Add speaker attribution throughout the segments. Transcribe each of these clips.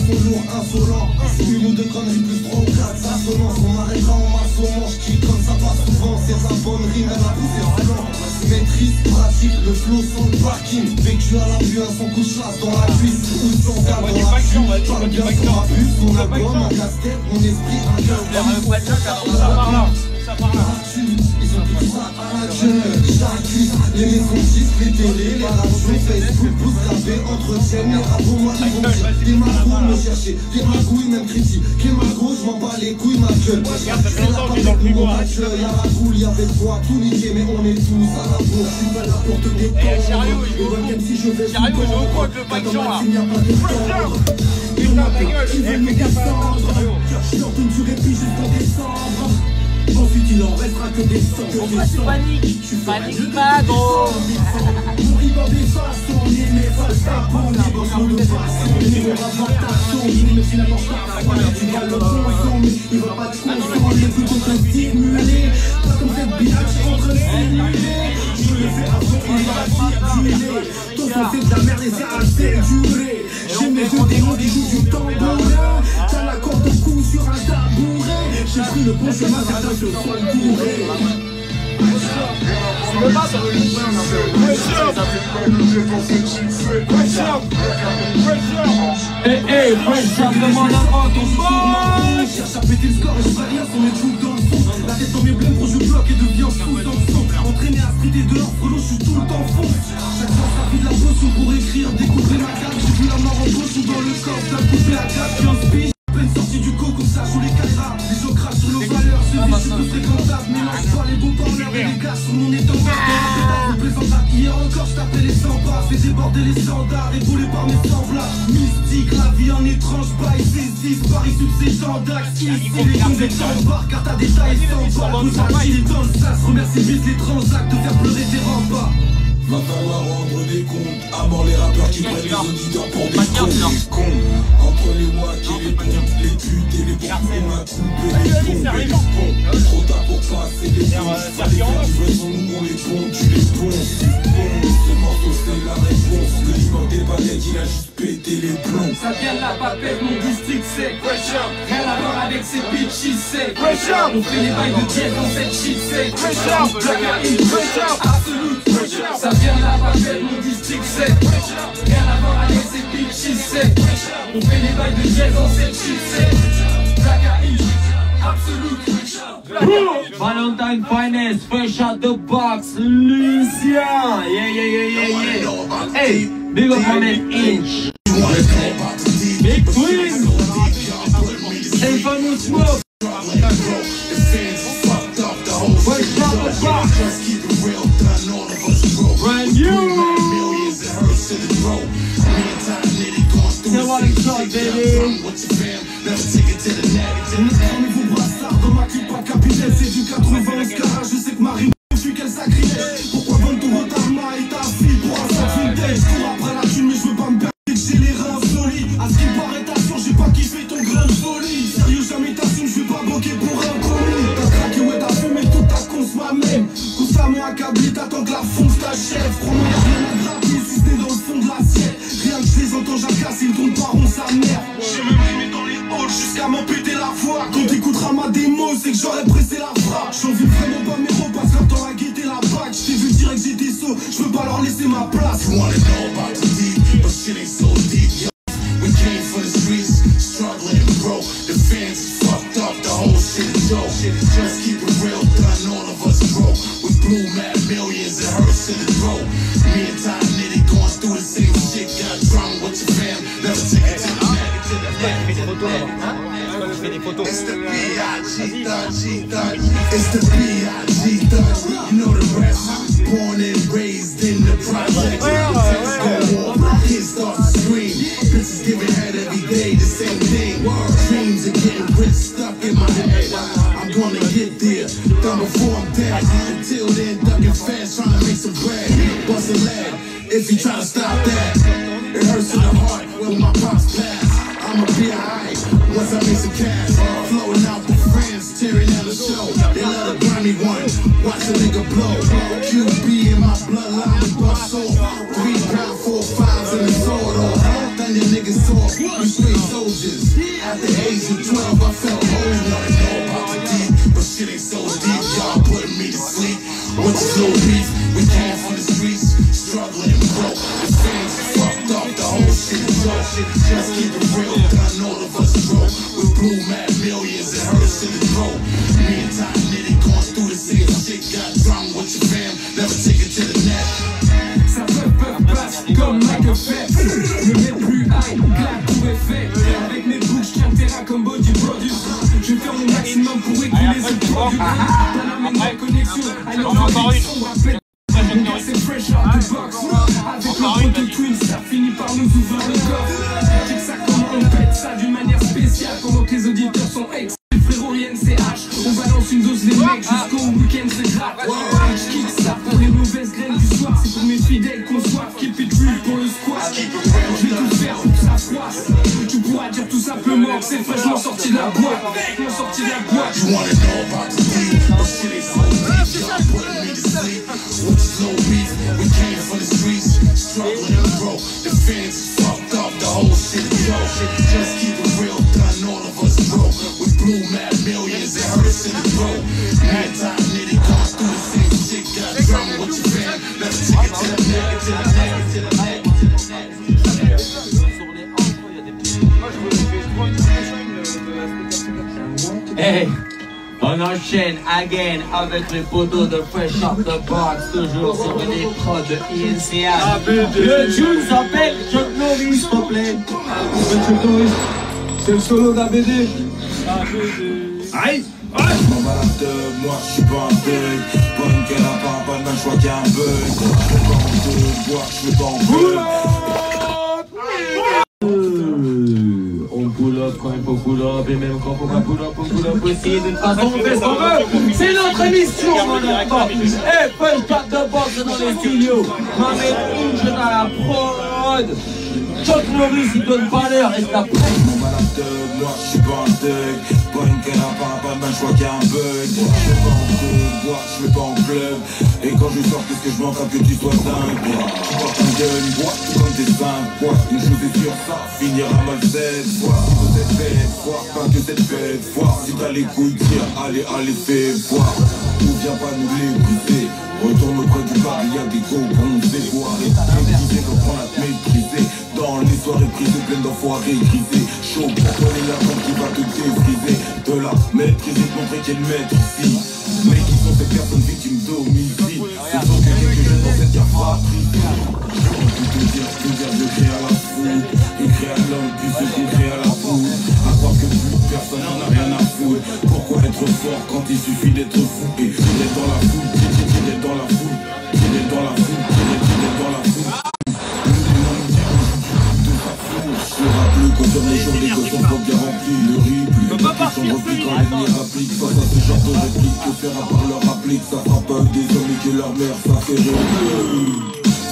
Speaker 1: son lourd, insolent. Une ou deux conneries plus 3 ou 4 assonances. On m'arrêtera en maçonnant, j'kill comme ça passe souvent. C'est sa bonne rime, elle a poussé seulement. Maîtrise, pratique, le flow sans le parking. Vécu à la vue, un son coup de chasse dans la cuisse. Ou sans garde dans la cuisse. Parle bien sur ma puce, mon album, ma casse-tête, mon esprit, un cœur.
Speaker 2: Ça part là.
Speaker 1: Ils ont tout ça à la gueule. J'accuse les maisons disques, les télés, les radios, Facebook, pouces gravés, entretiennent les rabots, moi ils vont dire. Des magouilles me chercher, des magouilles même critiques. Les magouilles, je m'en bats les couilles, ma gueule. C'est la part de mon accueil, y'a la boule, y'avait quoi, tout niqué, mais on est tous à la bourre. Je suis pas là pour te détendre. Et même si je vais
Speaker 2: Sérieux, je vois quoi avec le paquet là?
Speaker 1: il n'y a pas de temps. Ils veulent me descendre. Je leur donne du répit jusqu'en décembre. Ensuite il en restera que des sangs.
Speaker 2: Pourquoi tu paniques? Panique pas gros.
Speaker 1: Mon rival des façons, on est mes faces à bon. Les boss sont de façon, les mon rapportation. Il me fait la porte à froid, tu vas le bon sang. Mais il va pas te comprendre, les coups sont stimulés. Pas comme cette bitch entre les simuler. Je le fais avant, il va circuler. Ton sang c'est de la merde et c'est assez duré. J'ai mes yeux des mondes, ils jouent du tambourin. T'as la corde au cou sur un tabouret. J'ai pris le bon chemin, certains se sont bourrés.
Speaker 2: Tu veux pas ça? Hey, pressure, demande un grand ton
Speaker 1: Cherche à péter le score et je ferai rien sans mes joues dans le fond. La tête dans mes blêmes, gros je bloque et deviens fou dans le son. Entraîné à streeter dehors, frelot, je suis tout le temps fond. Chaque fois ça fait de la potion pour écrire, découvrir ma carte. J'ai vu la mort en poche ou dans le coffre, t'as coupé à 4, 15 piges. Peine sortie du coco, ça joue les caméras. Les gens crachent sur nos valeurs, ce vice peu fréquentable. Mélange pas les beaux parleurs et les gars sur mon étendard. Dans la pétale, je présente là. Hier encore, je tapais les 100 pas. Fais déborder les standards, épaulé par mes semblables. Mystique, la vie en étrange bail. C'est 10, Paris sud, c'est Jean Dax. Ici, les cons des chambards, car t'as des tailles sans barre. Tout ça, il est dans le sas. Remercie vite les transacts de faire pleurer tes remparts. Va falloir rendre des comptes à mort les rappeurs qui prennent les auditeurs pour des cons. Entre les wack et les pontes, les putes et les pompes, on a coupé les ponts. Trop tard pour passer les ponts. Fallait faire du vrai son, nous on les pompe, tu les ponces. Ce morceau c'est la réponse. Le libre des baguettes, il a juste pété les plombs. Ça vient de la papette, mon district c'est pressure. Rien à voir avec ces bitches, c'est pressure. On fait les bails de diète dans cette shit, c'est pressure. Black and pressure, absolute pressure. Ça vient de la papelle, mon district c'est rien à voir avec ces bitches, c'est on fait les bails de jazz dans cette shit, c'est Black Eyed, absolute
Speaker 2: Valentine Finest, fresh out the box, Lucien. Yeah. Hey, big up my man Inch. Big Twin. Hey, famous smoke. Fresh out the box. Brand new. C'est what it's called, baby.
Speaker 1: Vous brassard dans ma clip, pas capitaine, c'est du 91 carats. Je sais que ma rime, je suis quel sacrilège. Pourquoi vendre ton retard, ma et ta fille pour un sac vintage? Je cours après la thune, mais je veux pas me perdre, que j'ai les reins solides. À ce qui paraît ta sûr, j'ai pas kiffé ton grain de folie. Sérieux, jamais t'assumes, je vais pas bloquer pour un commis. T'as craqué, ouais, t'as fumé toute ta conce, ma même. Constamment accablé, t'attends que la fonce t'achève. Crois-moi, y'a rien à gratter, si ce n'est dans le fond de l'assiette. Rien que je les entends, j'acasse, ils tournent pas rond, sa mère. J'ai même rimé dans les halls jusqu'à m'en péter la voix. Quand t'écouteras ma démo, c'est que j'aurais pressé la frappe. J'en vis vraiment pas mes mots, parce qu'un temps à guetter la bague. J't'ai vu direct, j'étais saut, j'peux pas leur laisser ma place. You wanna know about the deep, but shit ain't so deep, yo. We came for the streets, struggling and broke. The fans is fucked up, the whole shit is dope. Just keep it real, got none of us broke. We blew mad millions, it hurts to the throat. Me and Ty Nitty going through the same shit. Got drama with your fam, never take it to the neck. It's the B.I.G. thug, it's the B.I.G. thug. You know the rest. Born and raised in the project. Go on, kids start to scream. Bitches giving head every day, the same thing. Dreams of getting rich stuck in my head. I'm gonna get there, done before I'm dead. Until then, ducking fast, trying to make some bread. Bust a leg, if you try to stop that. It hurts in the heart when my pops pass. I'ma be alright once I make some cash. Flowing out with friends, tearing down the show. They let a grimy one, watch a nigga blow. QB in my bloodline, the bus off. 3 pound, 4 5s in the sword off. Then your niggas talk. straight soldiers. At the age of 12, I felt home. Wanna know about the deep, but shit ain't so deep. Y'all putting me to sleep. What's the little beef? We came from the streets, struggling and broke. The fans fucked up, the whole shit is joke. Just keep it real, done all of us broke. With blue mad millions and hurts in the throat. Me and Ty Nitty going through the same shit. Got drunk with your fam, never take it to the net. Ça passe comme Michael Phelps. Ne mets plus high, clap, tout est fait. Avec mes bouches, je tiens le terrain comme body produce. Je vais faire mon maximum pour écouler ce produit. T'as la même connexion, alors on rappelle. C'est fresh out the box. Avec le de Twins, ça finit par nous ouvrir le coffre. Check ça comment on pète ça d'une manière spéciale. Pendant que les auditeurs sont ex. Frérot INCH, on balance une dose les mecs jusqu'au week-end c'est grave. Je kick ça pour les mauvaises graines du soir. C'est pour mes fidèles qu'on soit keep it real pour le squat. Je vais tout faire pour que ça froisse. Tu pourras dire tout simplement que c'est fraîchement sorti de la boîte. Sorti de la boîte. You wanna know about the beat? But shit ain't so deep. Y'all putting me to sleep. What's no beef? We came from the streets, struggling and broke. The fans fucked up, the whole shit is joke. Just keep it real, done all of us broke. With blue mad millions and hurts in the throat. Me and Ty Nitty going through the same shit. Got drunk with your fam, never take it to the neck, to the neck, to the neck.
Speaker 2: Hey, on enchaîne again avec les poteaux de Fresh Out the Box, toujours sur les prods de INCH. Le tune s'appelle Chuck Norris, s'il te plaît. Chuck Norris, c'est le solo d'ABD. Aïe!
Speaker 1: Moi je suis pas un thug, pas une canne à part, pas de mal, je vois qu'il y a un bug. Je veux pas en deux, boire, je veux pas en club.
Speaker 2: On pull up quand il faut pull up, et même quand faut pas pull up, on pull up aussi. De toute façon, on fait ce qu'on veut. C'est notre émission, mon enfant. Hey, Fresh Out the Box dans les studios. Mohamed Inch dans la prod. Chuck Norris, il donne pas l'heure, reste la presse.
Speaker 1: Moi je suis pas un thug, pas une canne à part, pas de mal, je vois qu'il y a un bug. Je vais pas en club, boire, je vais pas en club. Et quand je sors, qu'est-ce que je m'en tape que tu sois dingue. Tu portes un gun, bois, comme tes seins, bois. Une chose est sûre, ça finira mal cette fois. Si vous êtes fait, voir, pas que cette fête, voir. Si t'as les couilles, tire, allez, fais voir. Ou viens pas nous les briser. Retourne auprès du bar, il y a des go bronzés. Faut arrêter de maîtriser, comprendre à te maîtriser. Dans les soirées prisées, pleines d'enfoirés grisés. Chaud pour donner la vente qui va te défriser. De la maîtriser, de montrer qu'elle maître ici. Mais qui sont ces personnes victimes d'homicide? Ce sont que quelques jeunes dans cette fratrie. Tout te dire de créer à la foule. Et créer à l'homme, puis se créer à la foule. À croire que plus personne n'en a rien à foutre. Pourquoi être fort quand il suffit d'être fou? Et d'être dans la foule, d'être dans la foule, d'être dans la foule, d'être dans la foule. Le rap le confirme les jours, les cochons sont bien remplis. Le replay, les sont repris quand l'ennemi rapplique. Face à ce genre de réplique, que faire à part leur rappeler que ça frappe avec des hommes et que leur mère ça fait rêver.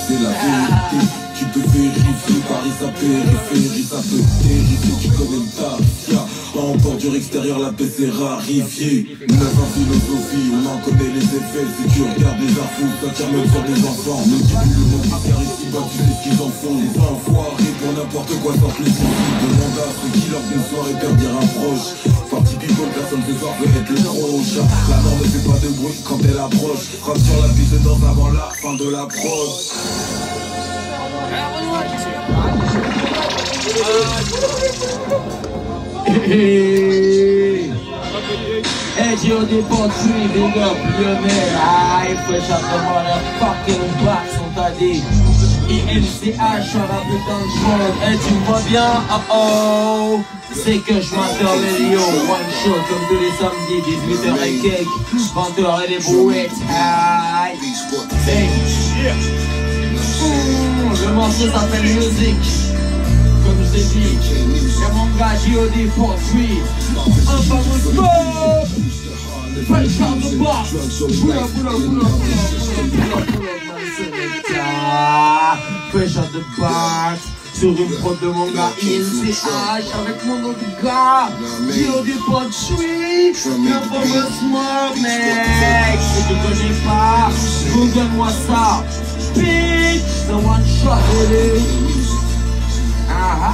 Speaker 1: C'est la vérité, tu peux vérifier. Paris sa périphérie, ça peut terrifier. Tu connais le tafia, en bordure extérieure la paix s'est rarifiée. Neuf en philosophie, on en connaît les effets. Si tu regardes les infos, ça tire même sur des enfants. Ne dis plus le mot car ici bas tu sais ce qu'ils en font. Les enfoirés pour n'importe quoi sortent les soucis. Demande à ceux qui leur d'une soirée perdre dire un proche. Parti people, personne ce soir veut être le proche. La mort ne fait pas de bruit quand elle approche. Frappe sur la piste dans avant la fin de la prod.
Speaker 2: Hey, G.O.D. Poetry, big up, Lionel. Aïe, Fresh Out the motherfucking box, on t'a dit. INCH sur la putain de prod. Hey, tu me vois bien? Oh oh. C'est que je m'intermets Lyon. One shot comme tous les samedis, 18h et cake, 20h et les brouettes. Aïe. Hey. Le morceau s'appelle Music. Comme je t'ai dit, c'est mon gars G.O.D. Poetry. Un fameux scope. Fresh Out the Box. Fresh Out the Box. Sur une prod de mon gars INCH avec mon autre gars G.O.D. Poetry. Un fameux smoke, mec. Si tu connais pas, google-moi ça. Bitch, the one shot, baby. Ah ah.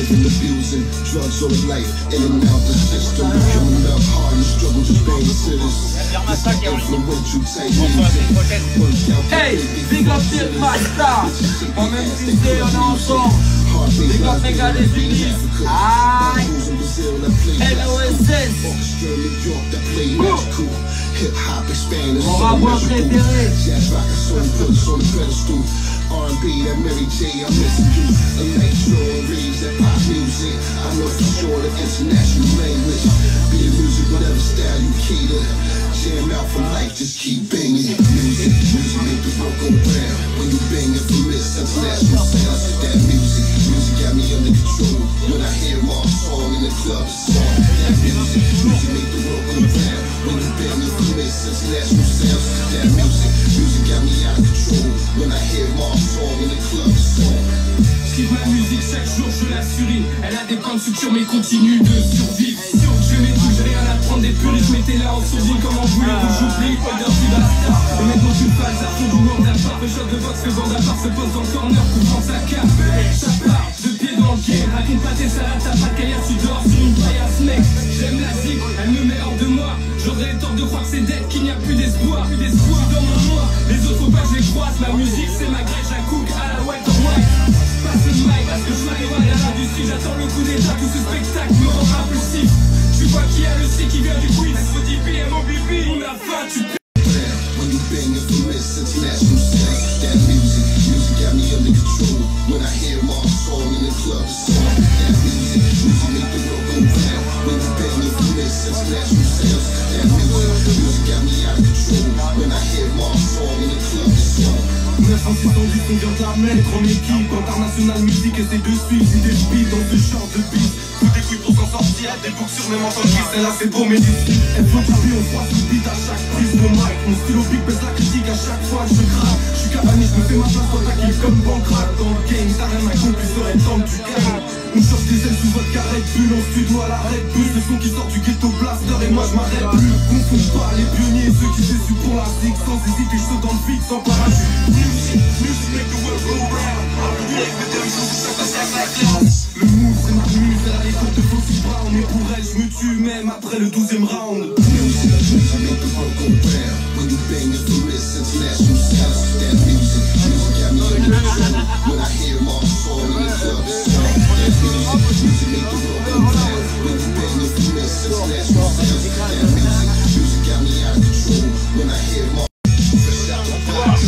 Speaker 1: living abusing, drugs all life, in and out the system. Coming up hard and struggle just paying citizens. Influential type music.
Speaker 2: Hey, big up Dirk Master. Moi-même tu sais, on est ensemble. Big up les gars des Unis. Aïe. LOSS. Mon rapport préféré.
Speaker 1: R&B, that Mary J, I'm missing you. Electro and reads that pop music. I know for sure the international language. Be the music, whatever style you key to. Jam out for life, just keep banging. Music make the world go round. When you banging for Miss International sounds, that music got me under control. When I hear my song in the club, it's on. That music make the world go round. When you banging for Miss International sounds, that music got me out of control. When I hear my song in the club, it's on.
Speaker 3: J'écris ma musique chaque jour, je l'assurie. Elle a des points de suture mais continue de survivre. Je mets tout, j'ai rien à prendre des puristes. Mettez là en sourdine comme en boulet rouge, j'oublie. Folder du basta. Et maintenant tu passes à fond du monde à part. Le shot de boxe, le bande à part se pose dans le corner pour prendre sa cape. Ça part de pied dans le game. Raconte pas tes salades, t'as pas de carrière, tu dors sur une paillasse mec. J'aime la zig, elle me met hors de moi. J'aurais tort de croire que c'est dead, qu'il n'y a plus d'espoir. Plus d'espoir dans mon noir. Les autres faut pas que je les croise. Ma musique c'est ma grèche à cook à la white or white. Passe le mic, parce que je suis arrivé à l'industrie. J'attends le coup d'état, tout ce spectacle me rend impulsif. Tu vois qui a le C qui vient du queen. SODP, MOBB, on a faim, tu peux.
Speaker 1: When you banging for Miss International sounds, that music got me under control. When I hear my song in the club, it's on. That music make the world go round. When you banging for Miss International sounds, that music got me out of control. When I hear my song in the club, it's on.
Speaker 3: 90610, on vient de la mettre en équipe. International musique essaie de suivre. Si des beats dans ce genre de beat. Faut des couilles pour s'en sortir. Des boucles sur même en tant que celle-là c'est beau mais d'ici. Elle faut du on froisse le beat à chaque prise de mic. Mon stylo big baisse la critique à chaque fois que je craque. Je suis cavani, je me fais ma place dans ta kill comme Bancrack. Dans le game, t'as rien à conclure, serait le temps que tu gagnes. On cherche des ailes sous votre carré de bulle. En studio à la Red Bull. Le son qui sort du ghetto blaster et moi je m'arrête plus. Confonds pas les pionniers, ceux qui s'essuient pour la zig. Sans hésiter, je saute dans le vide sans parachute. Music make the world go round. Le move c'est ma muse, elle a les côtes de Foxy Brown. Et pour elle je me tue même après le 12e round.
Speaker 1: Music make the world go round. When you banging for Miss International sounds, that music got me under control. When I hear my song in the club, it's on. That music make the world go round. When you banging for Miss International sounds, that music got me out of control. When I hear my fresh out the box.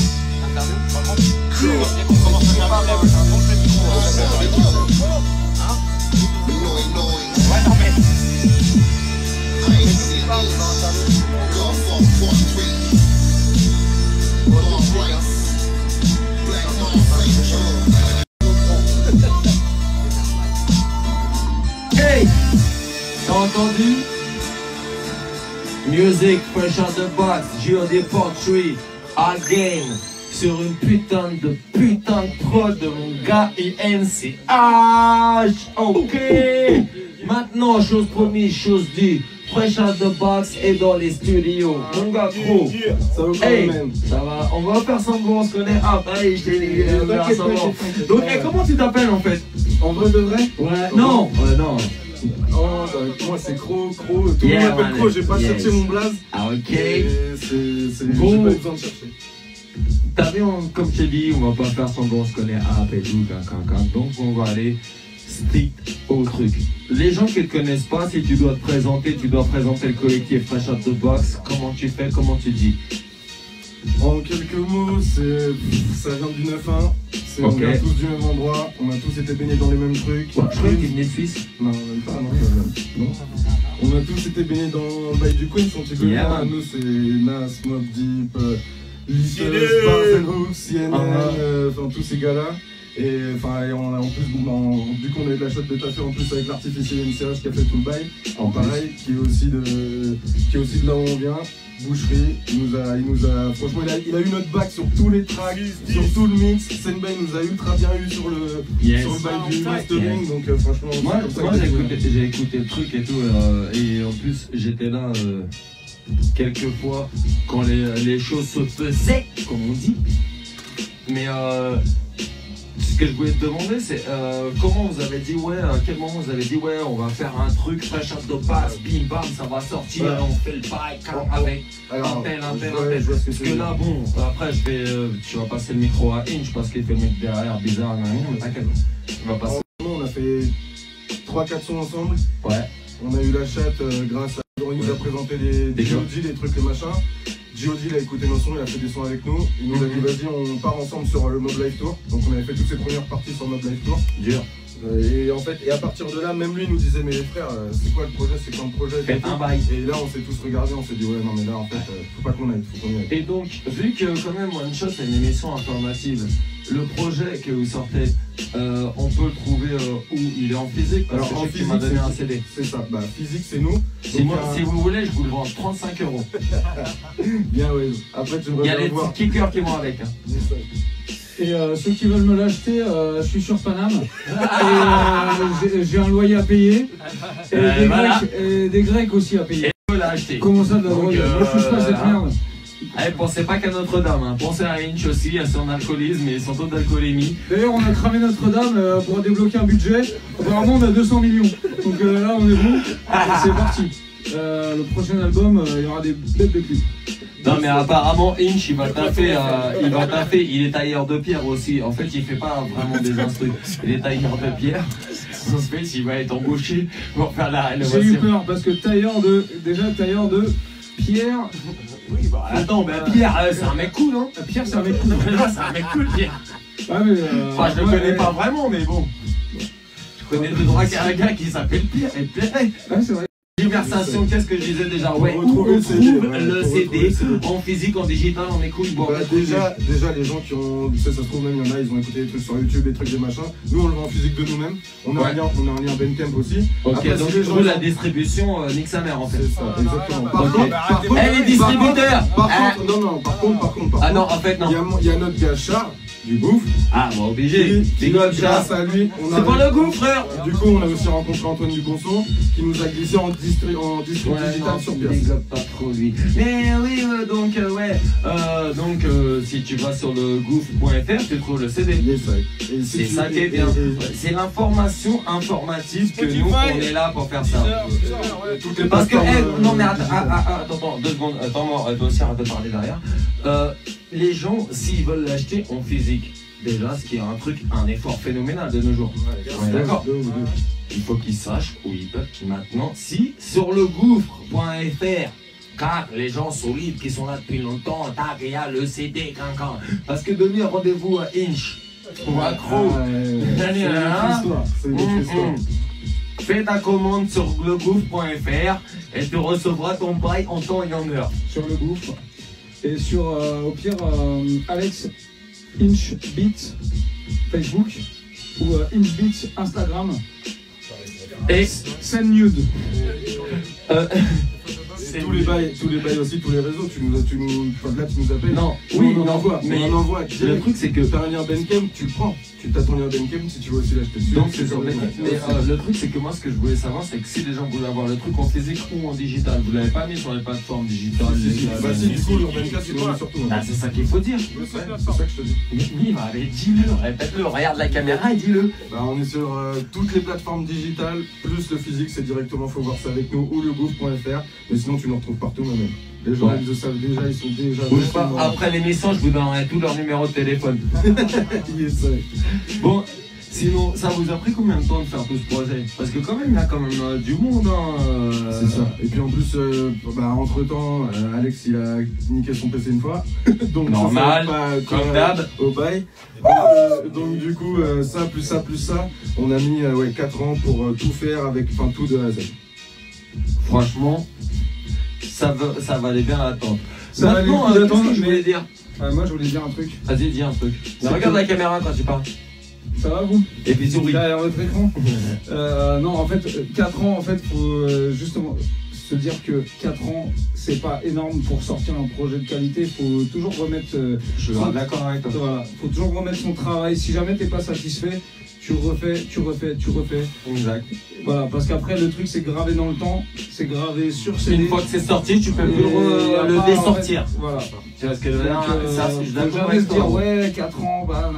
Speaker 2: Hey, t'as entendu? Music fresh out the box, G.O.D. Portrait, again, sur une putain de prod de mon gars INCH. Ok. Maintenant, chose promise, chose due. Fresh out the box est dans les studios. Mon gars trop.
Speaker 3: Ça va
Speaker 2: Hey, ça va. On va faire semblant, on se connaît. Ah, hey, je t'ai dit, on va faire semblant. Donc, hey, comment tu t'appelles en fait?
Speaker 3: En vrai de vrai?
Speaker 2: Ouais, non, non.
Speaker 3: Oh, bah, moi c'est Cro. Tout le monde m'appelle Cro, j'ai pas cherché mon blaze.
Speaker 2: Ah, ok.
Speaker 3: C'est
Speaker 2: Bon.
Speaker 3: j'ai pas eu besoin de chercher.
Speaker 2: T'as vu, comme je t'ai dit, on va pas faire semblant, on se connaît et tout, donc on va aller strict au truc. Les gens qui ne te connaissent pas, si tu dois te présenter, tu dois présenter le collectif Fresh Out the Box. Comment tu fais, comment tu dis?
Speaker 3: En quelques mots, ça vient du 9-1. On vient tous du même endroit, on a tous été baignés dans les mêmes trucs.
Speaker 2: Ouais, je crois que tu venais de Suisse.
Speaker 3: Non, même pas, non. On a tous été baignés dans le bail du Queen, on t'y
Speaker 2: Yeah.
Speaker 3: Nous c'est Nas, Mobb Deep, Little, Barcelona, CNN, enfin tous ces gars-là. Et enfin, on a en plus, vu qu'on a eu de la shot de taffer en plus avec l'artificiel NCH qui a fait tout le bail, pareil, qui est aussi de là où on vient. Boucherie, il nous a franchement il a eu notre bac sur tous les tracks, sur tout le mix. Senbei nous a ultra bien eu sur le bail du mastering, donc franchement
Speaker 2: moi j'ai écouté le truc et tout, et en plus j'étais là quelques fois quand les choses se faisaient, comme on dit. Mais ce que je voulais te demander, c'est comment vous avez dit, ouais, à quel moment vous avez dit, ouais, on va faire un truc, fresh out de base, bim bam, ça va sortir, on fait le bail avec un tel. Parce que là, bon, après, tu vas passer le micro à Inch parce qu'il fait le mec derrière, bizarre, mais t'inquiète, il va passer.
Speaker 4: On a fait 3-4 sons ensemble.
Speaker 2: Ouais.
Speaker 4: On a eu la chatte grâce à. Il nous a présenté des G.O.D, des trucs, les machins. G.O.D, il a écouté nos sons, il a fait des sons avec nous. Il nous a dit, vas-y, on part ensemble sur le Mob Life Tour. Donc on avait fait toutes ces premières parties sur Mob Life Tour.
Speaker 2: Dur.
Speaker 4: Et en fait, à partir de là, même lui nous disait, mais les frères, c'est quoi le projet, c'est quoi le projet?
Speaker 2: Faites un bail.
Speaker 4: Et là, on s'est tous regardés, on s'est dit, ouais, non, mais là, en fait, faut pas qu'on aille, faut qu'on y aille.
Speaker 2: Et donc, vu que quand même One Shot est une émission informative, le projet que vous sortez, on peut le trouver où il est en physique? Parce que
Speaker 4: en
Speaker 2: je sais que tu
Speaker 4: physique,
Speaker 2: m'as donné un CD.
Speaker 4: C'est ça, bah physique c'est nous.
Speaker 2: Si vous voulez, je vous le vends 35 €.
Speaker 4: Bien, oui. Après, tu
Speaker 2: Il y a les petits kickers qui vont avec. Hein.
Speaker 5: Et ceux qui veulent me l'acheter, je suis sur Paname. Et j'ai un loyer à payer. Et des Grecs aussi à payer.
Speaker 2: Et je peux l'acheter.
Speaker 5: Comment ça de la drogue? Moi je touche pas cette merde.
Speaker 2: Allez, pensez pas qu'à Notre-Dame, hein. Pensez à Inch aussi, à son alcoolisme et son taux d'alcoolémie.
Speaker 5: D'ailleurs, on a cramé Notre-Dame pour débloquer un budget. Apparemment, on a 200 millions. Donc là, on est bon. C'est parti. Le prochain album, il y aura des bêtes de clips.
Speaker 2: Non mais apparemment Inch il va taffer, il est tailleur de pierre aussi. En fait il fait pas vraiment des instrus, il est tailleur de pierre. Son space il va être embauché pour faire la rénovation.
Speaker 5: J'ai eu peur parce que tailleur de pierre.
Speaker 2: Oui bah attends mais Pierre c'est un mec cool non?
Speaker 5: Pierre c'est un mec cool.
Speaker 2: C'est un mec cool Pierre.
Speaker 5: Ouais, mais
Speaker 2: enfin je le connais pas vraiment mais bon. Je connais de droit qu'un gars qui s'appelle Pierre et Pierre.
Speaker 5: Ouais c'est vrai.
Speaker 2: Conversation, qu'est-ce que je disais déjà? Ouais, on trouve le CD en physique, en digital, en écoute. Bon,
Speaker 4: déjà les gens qui ont, ça se trouve même il y en a, ils ont écouté des trucs sur YouTube, des trucs des machins. Nous on le vend en physique de nous-mêmes. On a un lien Bandcamp aussi.
Speaker 2: Ok,
Speaker 4: après,
Speaker 2: donc
Speaker 4: les gens
Speaker 2: la distribution nique sa mère en fait.
Speaker 4: C'est ça, exactement.
Speaker 2: Par contre, les distributeurs.
Speaker 4: Par contre.
Speaker 2: Ah non, en fait non.
Speaker 4: Il y a notre gars Char du Gouffre.
Speaker 2: Ah bon obligé.
Speaker 4: Big up Char. Grâce à lui,
Speaker 2: c'est pour le Gouffre frère.
Speaker 4: Du coup on a aussi rencontré Antoine Duconson qui nous a glissé en distribution digital sur pièce.
Speaker 2: Big up pas trop lui. Mais oui donc si tu vas sur le gouffre.fr tu trouves le CD. C'est ça qui est bien. C'est l'information informative que nous on est là pour faire ça. Parce que non mais attends 2 secondes. Attends toi aussi arrête de parler derrière. Les gens s'ils veulent l'acheter en physique. Déjà, ce qui est un effort phénoménal de nos jours. On est d'accord. Il faut qu'ils sachent où ils peuvent maintenant. Si sur le gouffre.fr, car les gens solides qui sont là depuis longtemps, tac, il y a le CD cancan. Parce que donner rendez-vous à Inch ou à Crow,
Speaker 4: c'est une autre histoire.
Speaker 2: Fais ta commande sur le gouffre.fr et tu recevras ton bail en temps et en heure.
Speaker 5: Sur le gouffre. Et sur, au pire, Alex Inchbeat Facebook ou Inchbeat Instagram.
Speaker 2: Et
Speaker 5: scène nude.
Speaker 4: Tous les bails aussi, tous les réseaux, tu nous appelles.
Speaker 2: Non,
Speaker 4: oui, on envoie.
Speaker 2: Mais
Speaker 4: on envoie.
Speaker 2: Le truc c'est que
Speaker 4: t'as un lien Bandcamp, tu le prends. Tu as ton lien Bandcamp si tu veux aussi l'acheter.
Speaker 2: Donc c'est sur Bandcamp. Mais le truc c'est que moi ce que je voulais savoir c'est que si les gens voulaient avoir le truc en physique ou en digital, vous l'avez pas mis sur les plateformes digitales.
Speaker 4: Bah si, du coup, leur Bandcamp c'est quoi surtout.
Speaker 2: Ah c'est ça qu'il faut dire.
Speaker 4: C'est ça que je te dis.
Speaker 2: Oui, bah allez, dis-le, répète-le, regarde la caméra et dis-le.
Speaker 4: Bah on est sur toutes les plateformes digitales, plus le physique, c'est directement, faut voir ça avec nous, ou le gouffre.fr. Mais sinon tu nous retrouves partout même. Les gens ils le savent déjà, ils sont déjà.
Speaker 2: Après l'émission, je vous donnerai tout leur numéro de téléphone.
Speaker 4: Yes,
Speaker 2: bon, sinon, ça vous a pris combien de temps de faire tout ce projet? Parce que quand même, il y a quand même du monde.
Speaker 4: C'est ça. Et puis en plus, entre temps, Alex il a niqué son PC une fois. Donc
Speaker 2: normal, comme d'hab.
Speaker 4: Au bail. Donc du coup, ça, on a mis 4 ans pour tout faire avec, tout de A à Z.
Speaker 2: Franchement, ça valait bien l'attente.
Speaker 5: Ça valait
Speaker 2: maintenant,
Speaker 5: l'attente,
Speaker 2: qu'est-ce que je voulais dire?
Speaker 5: Moi je voulais dire un truc.
Speaker 2: Vas-y, dis un truc. Regarde la caméra quand tu parles.
Speaker 5: Ça va vous?
Speaker 2: Et puis souris.
Speaker 5: Derrière votre écran. Non, en fait, 4 ans, en fait, faut justement se dire que 4 ans, c'est pas énorme pour sortir un projet de qualité. Faut toujours remettre.
Speaker 2: Je suis d'accord avec toi.
Speaker 5: Voilà, faut toujours remettre son travail. Si jamais t'es pas satisfait, tu refais.
Speaker 2: Exact.
Speaker 5: Voilà, parce qu'après le truc c'est gravé dans le temps, c'est gravé sur CD.
Speaker 2: Une fois que c'est sorti, tu peux plus le désortir.
Speaker 5: En fait, voilà.
Speaker 2: Tu vois ce que je veux dire? Ça, je suis d'accord
Speaker 5: avec toi. Faut jamais se dire ouais, 4 ans, bah,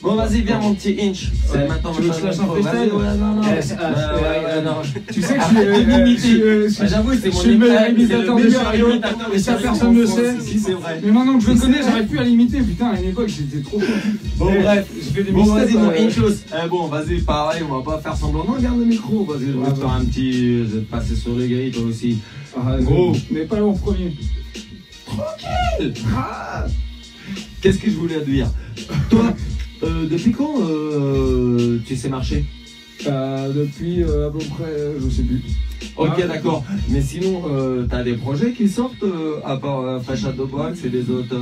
Speaker 2: Bon, vas-y, viens, mon petit Inch. C'est maintenant.
Speaker 5: Tu veux que je lâche un freestyle?
Speaker 2: Ouais, non, non.
Speaker 5: Tu sais que je suis
Speaker 2: J'avoue, c'est mon
Speaker 5: meilleur imitateur de Mario. Et ça, personne ne le sait.
Speaker 2: Si, c'est vrai.
Speaker 5: Mais maintenant que je le connais, j'arrive plus à l'imiter. Putain, à une époque, j'étais trop con.
Speaker 2: Bon, bref.
Speaker 5: Je fais des
Speaker 2: Bon, vas-y,
Speaker 5: mixtapes,
Speaker 2: mon Inchos. Bon, vas-y, pareil, on va pas faire semblant. Non, garde le micro. Vas-y, je vais te faire un petit. Je vais te passer sur les grilles, toi aussi.
Speaker 5: Gros. Mais pas en premier.
Speaker 2: Tranquille. Qu'est-ce que je voulais te dire? Toi, depuis quand tu sais marcher?
Speaker 5: Depuis à peu près, je sais plus.
Speaker 2: Ok, d'accord. Mais sinon, t'as des projets qui sortent à part Fresh Out the Box et les autres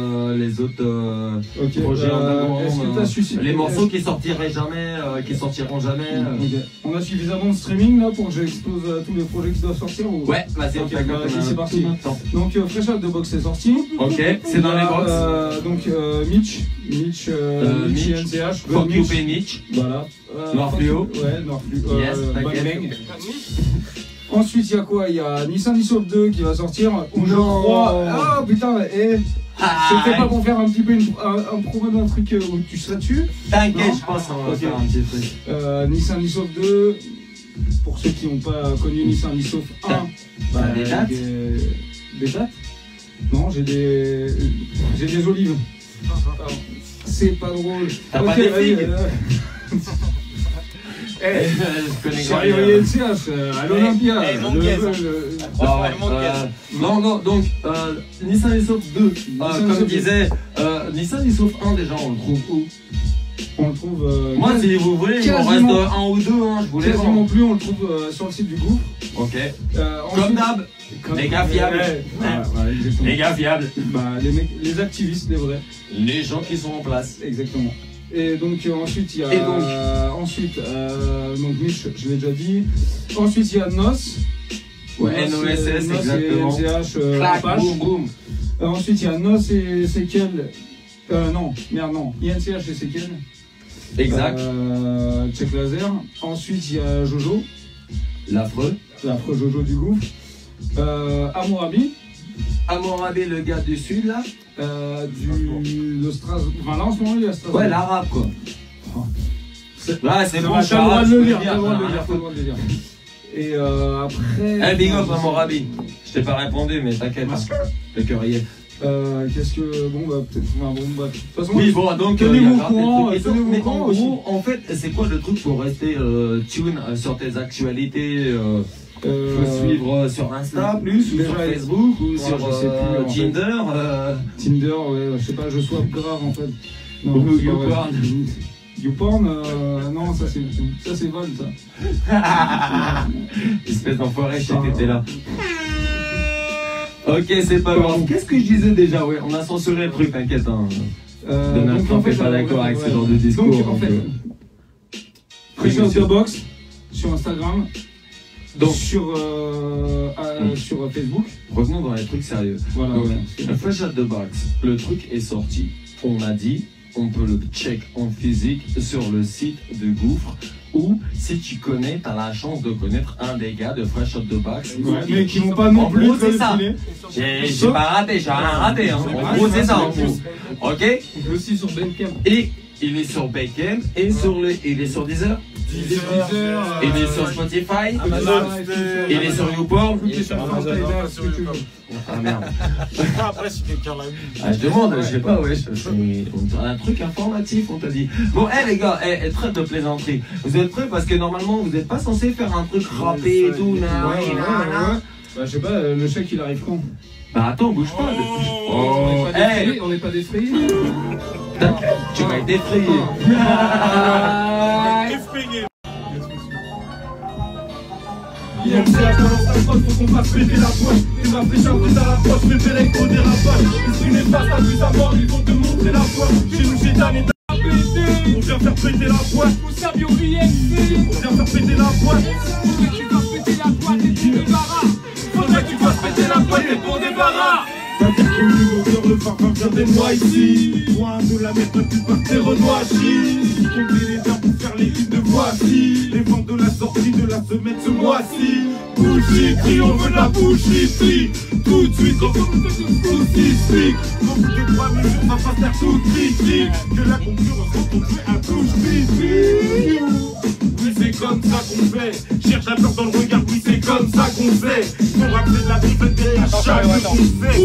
Speaker 2: projets underground,
Speaker 5: est-ce que t'as suscité
Speaker 2: les morceaux qui sortiraient jamais, qui sortiront jamais.
Speaker 5: Okay. On a suffisamment de streaming là pour que j'expose tous les projets qui doivent sortir ou...
Speaker 2: Ouais, vas-y,
Speaker 5: okay, c'est parti. Donc Fresh Out the Box est sorti.
Speaker 2: Ok, c'est dans les box.
Speaker 5: Donc Mitch NCH.
Speaker 2: Fuck you, pay Mitch.
Speaker 5: Voilà.
Speaker 2: Noirfluo.
Speaker 5: Ouais, Noirfluo.
Speaker 2: Yes, t'inquiète.
Speaker 5: Ensuite, il y a quoi? Il y a Nissan Leaf 2 qui va sortir. Où je crois. Ah putain, c'était pas pour faire un petit peu un promo d'un truc où tu serais dessus?
Speaker 2: T'inquiète, je pense qu'on va faire un petit truc.
Speaker 5: Nissan Leaf 2. Pour ceux qui n'ont pas connu Nissan Leaf 1,
Speaker 2: des dates?
Speaker 5: Des dates? Non, j'ai des olives. C'est pas drôle.
Speaker 2: T'as pas des figues?
Speaker 5: Je connais NCH à l'Olympia.
Speaker 2: Non, donc Nissan Leaf 2, comme disait, Nissan Leaf 1 déjà on le trouve où?
Speaker 5: On le trouve.
Speaker 2: Moi, si vous voulez, il m'en reste un ou deux, hein, je voulais.
Speaker 5: Quasiment plus, on le trouve sur le site du gouffre.
Speaker 2: Ok. Comme d'hab, les gars fiables. Les gars fiables.
Speaker 5: Les activistes, les vrais.
Speaker 2: Les gens qui sont en place.
Speaker 5: Exactement. Et donc ensuite il y a donc Mitch, je l'ai déjà dit. Ensuite il y a Nos.
Speaker 2: Ouais, NOSS, exactement.
Speaker 5: Et NCH,
Speaker 2: clac, boum, boum.
Speaker 5: Ensuite il y a Nos et Sekel. Non, INCH et Sekel.
Speaker 2: Exact.
Speaker 5: Check Laser. Ensuite il y a Jojo.
Speaker 2: L'affreux
Speaker 5: Jojo du gouffre. Amourabi.
Speaker 2: Amourabi, le gars du sud là.
Speaker 5: De Strasbourg. Enfin là en ce moment il y a Strasbourg.
Speaker 2: Ouais, l'arabe quoi. Ouais, c'est bon,
Speaker 5: j'ai le droit de le dire. Et après.
Speaker 2: Big up Amourabi. Je t'ai pas répondu, mais t'inquiète. Le cœur y est.
Speaker 5: Qu'est-ce que. Bon, bah, peut-être. De toute façon.
Speaker 2: Oui, bon, donc.
Speaker 5: Tenez-vous au courant.
Speaker 2: Mais en gros, en fait, c'est quoi le truc pour rester tune sur tes actualités? Faut suivre sur Insta plus ou sur Facebook ou sur Tinder.
Speaker 5: Tinder, ouais, je sais pas, je swap grave en fait.
Speaker 2: Non, YouPorn.
Speaker 5: YouPorn, non, ça c'est vol ça.
Speaker 2: Espèce d'enfoiré, je sais que t'étais là. Ok, c'est pas grave. Qu'est-ce que je disais déjà? Ouais, on a censuré le truc, t'inquiète. Donald Trump n'est pas d'accord avec ce genre de discours.
Speaker 5: Donc en fait, Fresh Out the Box sur Instagram. Donc sur Facebook.
Speaker 2: Revenons dans les trucs sérieux.
Speaker 5: Voilà.
Speaker 2: Fresh Out the Box, le truc est sorti. On a dit, on peut le check en physique sur le site de Gouffre. Ou si tu connais, t'as la chance de connaître un des gars de Fresh Out the Box.
Speaker 5: Ouais, mais qui n'ont pas non plus.
Speaker 2: C'est ça. J'ai pas raté, j'ai rien raté. Hein. En gros, c'est ça. En gros. Ok.
Speaker 5: Aussi sur Bandcamp.
Speaker 2: Et il est sur Bandcamp et il est sur Deezer. Il est sur Spotify, il est sur YouPorn, il est sur Amazon. Ah merde.
Speaker 6: Après, si quelqu'un l'a vu.
Speaker 2: Je demande, je sais pas, ouais, on a un truc informatif, on t'a dit. Bon, les gars, trêve de plaisanterie. Vous êtes prêts? Parce que normalement, vous n'êtes pas censé faire un truc rappé et tout.
Speaker 5: Bah, je sais pas, le chèque il arrive quand?
Speaker 2: Bah attends, bouge pas.
Speaker 5: On n'est pas défrayés.
Speaker 2: Tu vas être défrayé.
Speaker 1: IMCH balance la prod, faut qu'on fasse péter la poche. Tu m'as fait chanter dans la poche, mais fais l'écho des rapages. Si tu n'es pas ta plus à mort, ils vont te montrer la voie. Chez nous, j'ai tanné ta pété. On vient faire péter la boîte. Nous savions IMC. On vient faire péter la boîte. Faudrait que tu fasses péter la boîte et tu débarras. Faudrait que tu fasses péter la boîte et ton débarras. T'as dit qu'on lui monteur, le parfum vient des noix ici. Loin de la mettre, tu pars tes renois à Chine. Compter les dents pour faire les hits de
Speaker 7: voici les ventes de la sortie de la semaine ce mois-ci. Boucherie, on veut de la boucherie. Tout de suite, on veut tout sismique. Faut que 3 mesures, ça va faire tout critique. Que la concurrence retrouve un touche-bif. Oui, c'est comme ça qu'on fait. Cherche la peur dans le regard, oui, c'est comme ça qu'on fait. Pour rappeler de la triple derrière chaque concert.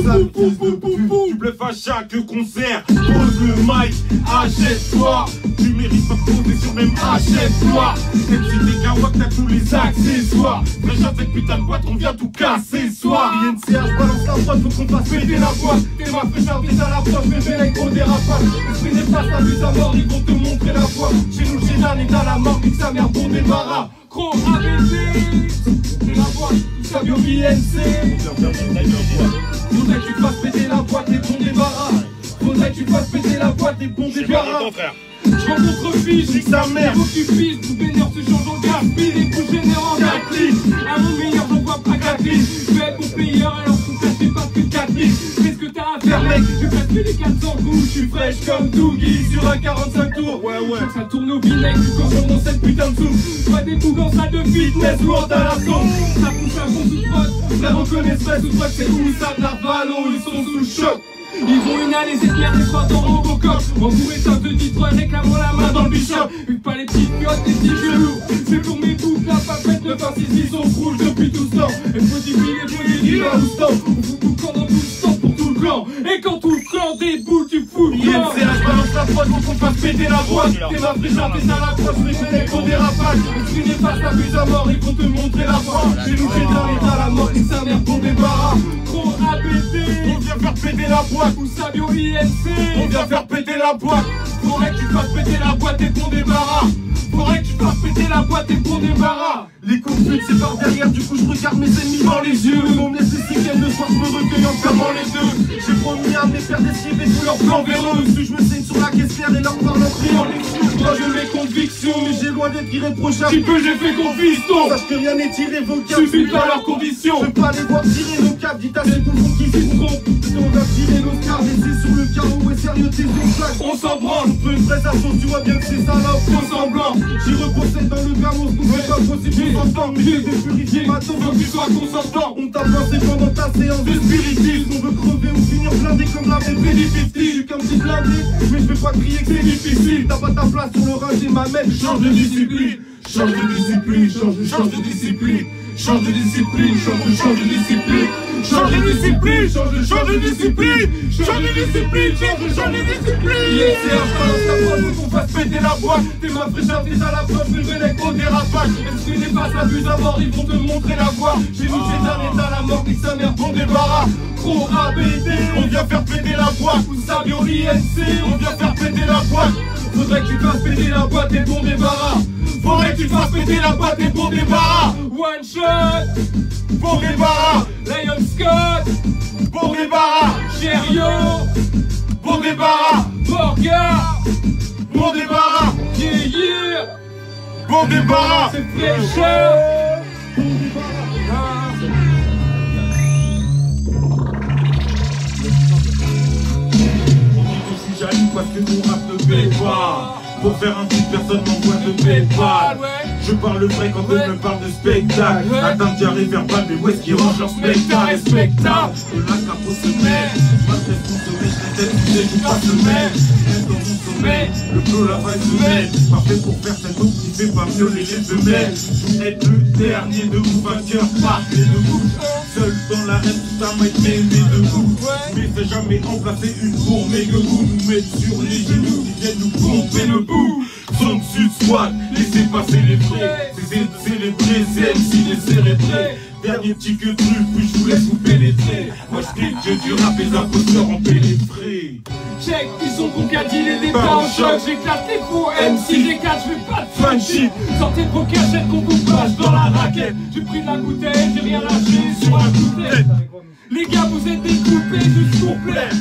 Speaker 7: Tu bluffes à chaque concert. Pose le mic, achète-toi. Tu mérites pas de poser sur même achète-toi. Même si t'es qu'un wak, t'as tous les accessoires. Réchauffe cette putain de boîte, on vient tout casser soir. INCH balance la boîte, faut qu'on fasse péter la boîte. T'es ma fraîcheur, t'es à l'approche, bébé, les gros dérapages. L'esprit n'est pas t'abuses à mort, ils vont te montrer la voie. Chez nous, chez Dan, est à la mort, nique sa mère, bon débarras. Gros ABC, c'est la boîte, tout ça bio INC. Faudrait que tu fasses péter la boîte, et bon débarras. Faudrait que tu fasses péter la boîte, et bon débarras. Je rencontre fiche, nique sa mère. Faut que tu fiches, tout bénir se change en gaspille. Les coups généraux en 4 litres. À mon meilleur, j'en vois pas 4 litres. Je vais être mon payeur alors qu'on casse pas plus de 4 litres. Qu'est-ce que t'as à faire, mec? J'ai presque les 400 coups. Je suis fraîche comme Doogie sur un 45 tours. Ouais. Ça tourne au vinaigre quand on dans cette putain de soupe. Pas des bougs en salle de fitness ou en talasson. Ça pousse un bon sous pote. La reconnaissance sous pote, c'est où ça de la valo. Ils sont sous choc. Ils vont une aller les éclairs des soirs dans Robocop. Entouré top de Detroit, réclamant la main dans le bishop. Vu pas les petites miottes, les petits genoux. C'est pour mes boucles, la papette, le 26, ils sont rouges depuis tout ce temps. Et faut diffuser les bruits des dealers ou stop. On fout tout le camp dans tout le temps pour tout le clan. Et quand tout le clan déboule, tu fous le camp. INCH balance la boîte, faut qu'on fasse péter la boîte. T'es ma fraîcheur, t'es à l'approche, mais fais les gros dérapages. L'esprit n'est pas t'abuses à mort, il faut te montrer la voie. Chez nous, chez Dan, est à la mort, et sa mère pour débarras. Gros ABD, on vient faire péter la boîte. Où ça bio INC, on vient faire péter la boîte. Faudrait que tu fasses péter la boîte et bon débarras. Faudrait que tu fasses péter la boîte et bon débarras. Les coups de pute c'est par derrière, du coup je regarde mes ennemis dans les yeux. Mon nécessité le soir je me recueille en fermant les deux. J'ai promis à mes frères d'esquiver tous leurs plans véreux. Je me saigne sur la caissière et leur parle en criant les yeux. Moi je mets conviction, mais j'ai loin d'être irréprochable. Si peu j'ai fait confition, sache que rien n'est irrévocable. Suffit pas leurs conditions. Je veux pas les voir tirer nos câbles, dis à ces bouffons qui s'y trompent. On va tirer nos câbles, laisser sur le carreau, ouais sérieux tes obstacles. On s'en branle, on fait une vraie assaut, tu vois bien que c'est ça là, faux semblant. J'y repossède dans le gamos, nous c'est pas possible, on s'entend. Mais j'ai purifié ma tombe, faut que tu sois consentant. On t'a pensé pendant ta séance de spiritisme. On veut crever ou finir blindé comme la vraie prédictive. Je suis comme si blindé, mais je vais pas crier que c'est difficile. T'as pas ta place sur le ring, j'ai ma mère. Change de discipline, change de discipline, change de discipline. Change de discipline, change de discipline. Change de discipline, change de discipline. Change de discipline, change de discipline. INCH balance la boîte, faut qu'on fasse péter la boîte. T'es ma fraîcheur, t'es à l'approche, mais je les gros dérapages. Esprit n'est pas s'abuse à mort, ils vont te montrer la voie. Chez nous c'est Dan est à la mort, nique sa mère, bon débarras. Gros ABD, on vient faire péter la boîte. Où ça bio INC, on vient faire péter la boîte. Faudrait que tu fasses péter la boîte et bon débarras. Faudrait que tu fasses péter la boîte et bon débarras. One shot, bon débarras. Lion Scott, bon débarras. Cherio, bon débarras. Borga, bon débarras. Yeah, bon débarras. C'est fraîcheur, bon débarras. Je suis jaloux parce que mon rap ne paie pas. Pour faire un truc, personne m'envoie de PayPal. Je parle vrai quand elle me parle de spectacle. Atteinte diarrhée verbale, mais où est-ce qu'ils rangent leur spectacle? Respectable, de la cape au sommet. Malgré mon sommet, je l'ai tête, je passe le même. Même dans mon sommeil, le flow la vague se met. Parfait pour faire cette eau qui fait pas violer les femelles. Je veux être le dernier de vous vainqueurs, parfait de vous. Seul dans l'arène, tout ça m'a été debout. Mais c'est jamais remplacé une bourre, mais que vous nous mettez sur les genoux. Ils viennent nous pomper le bout. Zone sud squad, laissez passer les frais. C'est célébré, c'est MC les cérébrés. Dernier petit que truc, puis je vous laisse vous pénétrer. Moi je clique, je du rap, les imposteurs en pénétré. Check, ils sont concadis, les débats en choc. J'éclate les faux MC, j'éclate, je fais pas de fun shit. Sortez de vos cachettes qu'on vous bâche dans la raquette. J'ai pris de la bouteille, j'ai rien lâché sur un coup de tête. Les gars, vous êtes découpés juste pour plaire.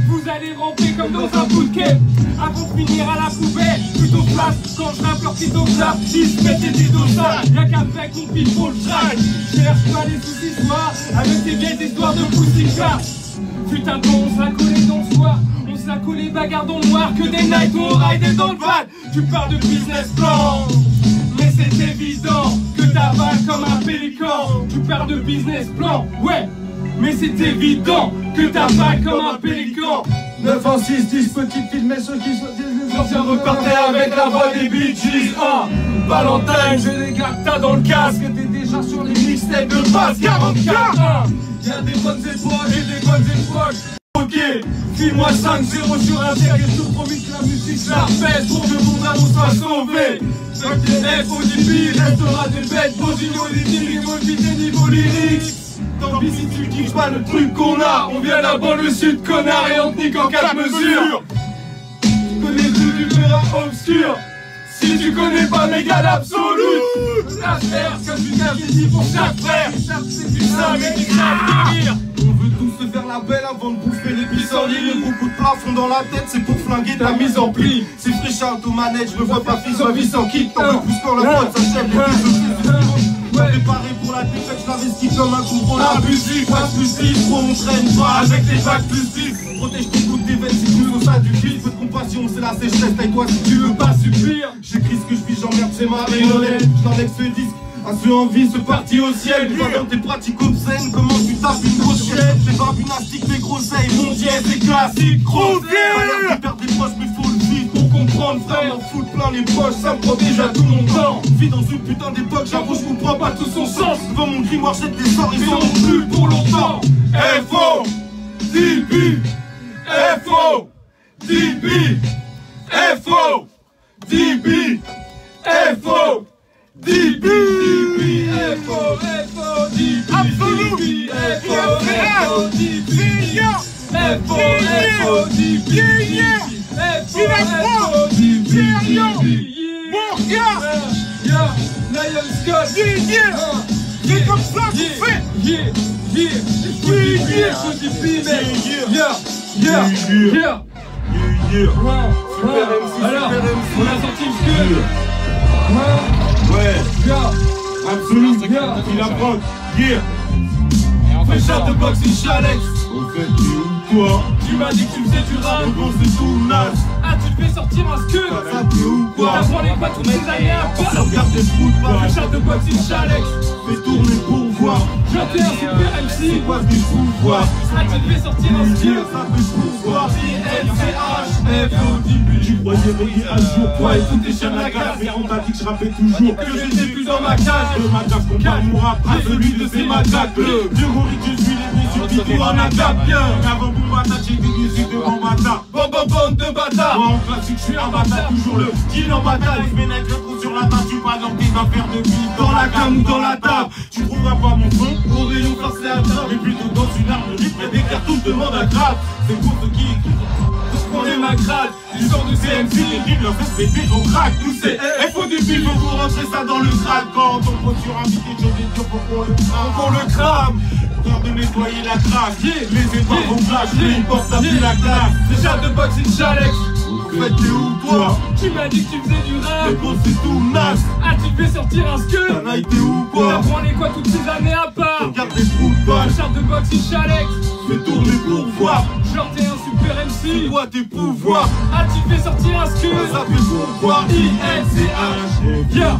Speaker 7: Vous allez ramper comme dans un bootcamp. Avant de finir à la poubelle, plutôt place. Quand je rappe leur petit clap, ils se mettent des dossards. Y'a qu'après qu'on pile pour le track. Cherche pas les soucis soirs avec tes vieilles histoires de poussicard. Putain de bon, on se la collait dans le soir. On se la collait bagarre dans le noir. Que des nights où on ride dans le van. Tu parles de business plan.
Speaker 3: sous perte de business plan. Ouais, mais c'est évident que t'as pas comme un pélican.
Speaker 5: 9 en 6, 10 petites filles, mais ceux qui sont...
Speaker 3: L'ancien repartait avec la voix des Bee Gees. Valentine, j'ai des gars que t'as dans le casque.
Speaker 5: T'es déjà sur les mixtapes
Speaker 3: de base 44. Y'a des bonnes époques et des bonnes époques. Ok, file-moi 5-0 sur un terre. Et je te promets que la musique je la repèse pour que le monde à nous soit sauvé. T'inquiète, FODB restera des bêtes. Bosino, des niveau lyrics. Tant pis si tu kiffes pas le truc qu'on a. On vient là dans le sud, connard, et on te nique en 4 mesures. Tu connais tout du verra obscur. Si tu connais pas Mégane absolue, la terre, comme une dit pour chaque frère. C'est du ça, mais qui savent rire.
Speaker 7: On veut tous se faire la belle avant de bouffer les pissenlits. Beaucoup de plafond dans la tête, c'est pour flinguer ta mise en pli. C'est Fresh-Out aux manettes, je me vois pas fils en vie sans kick. T'en veux plus quand la boîte s'achève, les fils préparé pour la défaite, je l'avais ski comme un contrôle abusif. Pas plus 10, trop on traîne pas avec les bacs plus 10. Protège ton coup des veines si tu veux ça du kiff. Peu de compassion, c'est la sécheresse, taille-toi si tu veux pas subir. J'écris ce que je vis, j'emmerde, c'est ma marionnette. Je t'enlève ce disque, à ceux en vie, ce parti au ciel. Pendant tes pratiques obscènes, comment tu tapes une grosse chaîne. T'es pas binastiques, tes grosseilles, mon dièse, c'est classique. Gros vieux, tu perds des proches, mais faut le vivre pour comprendre, frère. M'en foutre plein les poches, ça me protège à tout mon temps. Vis dans une putain d'époque, j'avoue, je comprends pas tout son sens. Devant mon grimoire, jette des sorts, ils en ont plus pour longtemps. FO, DB, FO, DB, FO, DB, FO, DB, FO, DB, absolument, FO, DB, FO, DB, Lion Scott, c'est comme ça qu'on fait.
Speaker 3: Alors, on a sorti le Scud.
Speaker 7: Ouais, absolument, il apprend.
Speaker 3: Fresh-Out de boxing challenge.
Speaker 7: Au fait, t'es où toi?
Speaker 3: Tu m'as dit que tu faisais du rap.
Speaker 7: Bon, c'est tout naze.
Speaker 3: Ah, tu te fais sortir un Scud.
Speaker 7: Ça t'es où quoi?
Speaker 3: T'apprends les quoi toutes ces années à part.
Speaker 7: Regarde des fous de pas.
Speaker 3: Fresh-Out de boxing challenge.
Speaker 7: Fais tourner pour voir.
Speaker 3: J'étais un super MC.
Speaker 7: C'est quoi des fous voir?
Speaker 3: Ah, tu te fais sortir un Scud.
Speaker 7: Ça fait pour voir.
Speaker 3: LCH, FODB.
Speaker 7: Tu croyais veiller un jour, toi et tous tes chiens de la cage. Mais on t'a dit que je rappais toujours
Speaker 3: que j'étais plus dans ma cage.
Speaker 7: Le macaque compare mon rap à celui de ces macaques bleus. Vieux gorille, je suis les blessures qui tout en adapte bien. Avant Bombata, j'ai des musiques de Bombata.
Speaker 3: Bande de bâtards.
Speaker 7: Moi en classique, je suis un bâtard, toujours le kill en bataille. Je m'énerve trop sur la table, tu pas dans tes affaires de vie. Dans la cam ou dans la table, tu trouveras pas mon son au rayon forcé à table. Mais plutôt dans une armerie, près des cartouches, demande à grave. C'est pour ceux qui écrivent. On est ma grade, du sort de CMC, les rimes, leur fait péter au crack. Nous c'est FODB, faut vous rentrer ça dans le crâne. Quand on pose sur un biquet, je vais dire faut qu'on le crame. Temps de nettoyer la crasse, les étoiles vont flash, lui il porte plus la classe.
Speaker 3: Déjà de boxing challenge.
Speaker 7: Au fait t'es où toi?
Speaker 3: Tu m'as dit que tu faisais du rap.
Speaker 7: Mais bon c'est tout naze.
Speaker 3: Ah tu te fais sortir un Scud.
Speaker 7: T'en as été où quoi?
Speaker 3: T'apprends les quoi toutes ces années à part.
Speaker 7: Regarde les trous de balle.
Speaker 3: Déjà de boxing challenge.
Speaker 7: Fais tourner pour voir.
Speaker 3: Genre t'es un super MC.
Speaker 7: C'est quoi tes pouvoirs?
Speaker 3: Ah tu te fais sortir un Scud.
Speaker 7: Ça fait pour voir.
Speaker 3: ILCH. Yeah.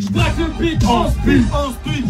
Speaker 3: J'braque le beat en speed,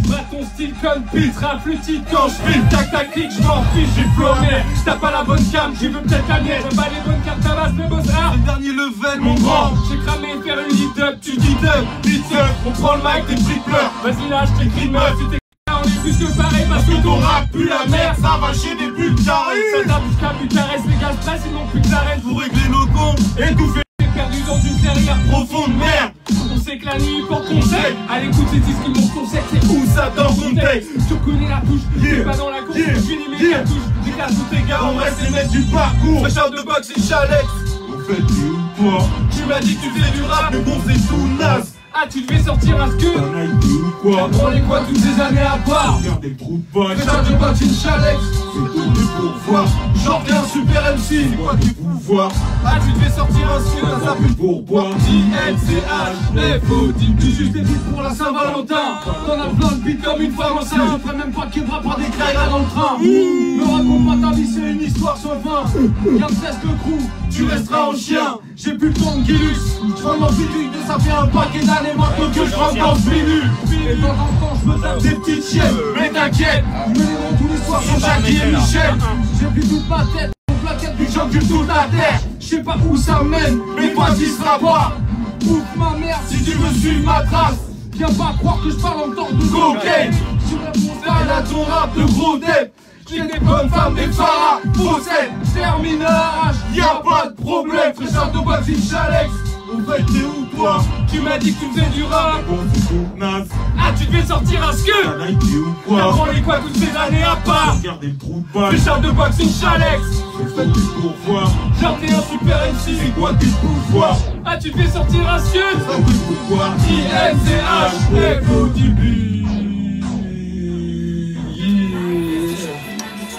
Speaker 3: j'braque ton style comme Pete, rap le titre quand j'file, tac tac clic, j'm'en fiche, j'ai floré. T'as pas la bonne cam, tu veux peut-être la mienne, j'aime pas les bonnes cartes, tabasse le boss art.
Speaker 7: Le dernier level mon grand.
Speaker 3: J'ai cramé faire une lead up, tu dis up, beat up, on prend le mic, t'es tripleur. Vas-y là, j't'écris meuf, si t'es on est plus que pareil parce que ton rap pue la merde.
Speaker 7: Ça va chier des putes carrées.
Speaker 3: Ça tape jusqu'à Bucarest, les gars stress, ils n'ont plus de l'arène
Speaker 7: pour régler nos comptes, étouffer.
Speaker 3: Perdu dans une clairière
Speaker 7: profonde, merde.
Speaker 3: On sait que la nuit porte conseil. À l'écoute, c'est disques qui montrent ton sexe. C'est
Speaker 7: où ça dans ton texte?
Speaker 3: Tu reconnais la touche, t'es pas dans la course. Je finis mes cartouches, j'éclate tous tes gars.
Speaker 7: On reste les mecs du parcours.
Speaker 3: Fresh-Out de boxing challenge.
Speaker 7: Au fait, t'es où toi?
Speaker 3: Tu m'as dit que tu faisais du rap,
Speaker 7: mais bon, c'est tout naze.
Speaker 3: Ah, tu devais sortir un Scud.
Speaker 7: T'en as été où quoi?
Speaker 3: T'apprends les quoi toutes ces années à part.
Speaker 7: Regarde les trous de balle.
Speaker 3: Fresh-Out de boxing challenge.
Speaker 7: c'est donné pour voir. Genre t'es un super MC, c'est quoi tes pouvoirs? Ah tu devais sortir un suite, ça s'appelle pour boire. JNCH, FO, dis juste des beats pour la Saint-Valentin. T'en as plein de beats comme une femme enceinte. Je ferai même pas de kebra par des caillas dans le train. Me raconte pas ta vie, c'est une histoire sans fin. Garde presque le crew, tu resteras en chien. J'ai plus le temps de Guilux, je prends mon bidule, ça fait un paquet d'années maintenant que je prends dans ce minute. Et de temps en temps je me tape des petites chiennes. Mais t'inquiète, je me les rends tous les soirs sur Jackie et Michel. J'ai plus toute ma tête, mon plaquette du j'encule toute la terre. Je sais pas où ça mène, mais toi t'y seras pas. Ouf ma mère si tu veux suivre ma trace. Viens pas croire que je parle encore de cocaine. Tu réponds pas à ton rap de gros dep. J'ai des bonnes femmes, des pharas, possède, terminage, y'a pas de problème, fraîcheur de boîte, Chalex. Au fait, t'es où toi? Tu m'as dit que tu faisais du rap. Bon, c'est tout, naze. Ah, tu devais sortir un skeu. T'as Nike ou quoi? T'as branlé quoi toutes ces années à part? Regardez le trou de balle. Fraîcheur de boxing, Chalex. C'est fait pour voir. Genre t'es un super MC. C'est quoi tes pouvoirs? Ah, tu devais sortir un skeu. Ça fait pourquoi? INCH, FODB.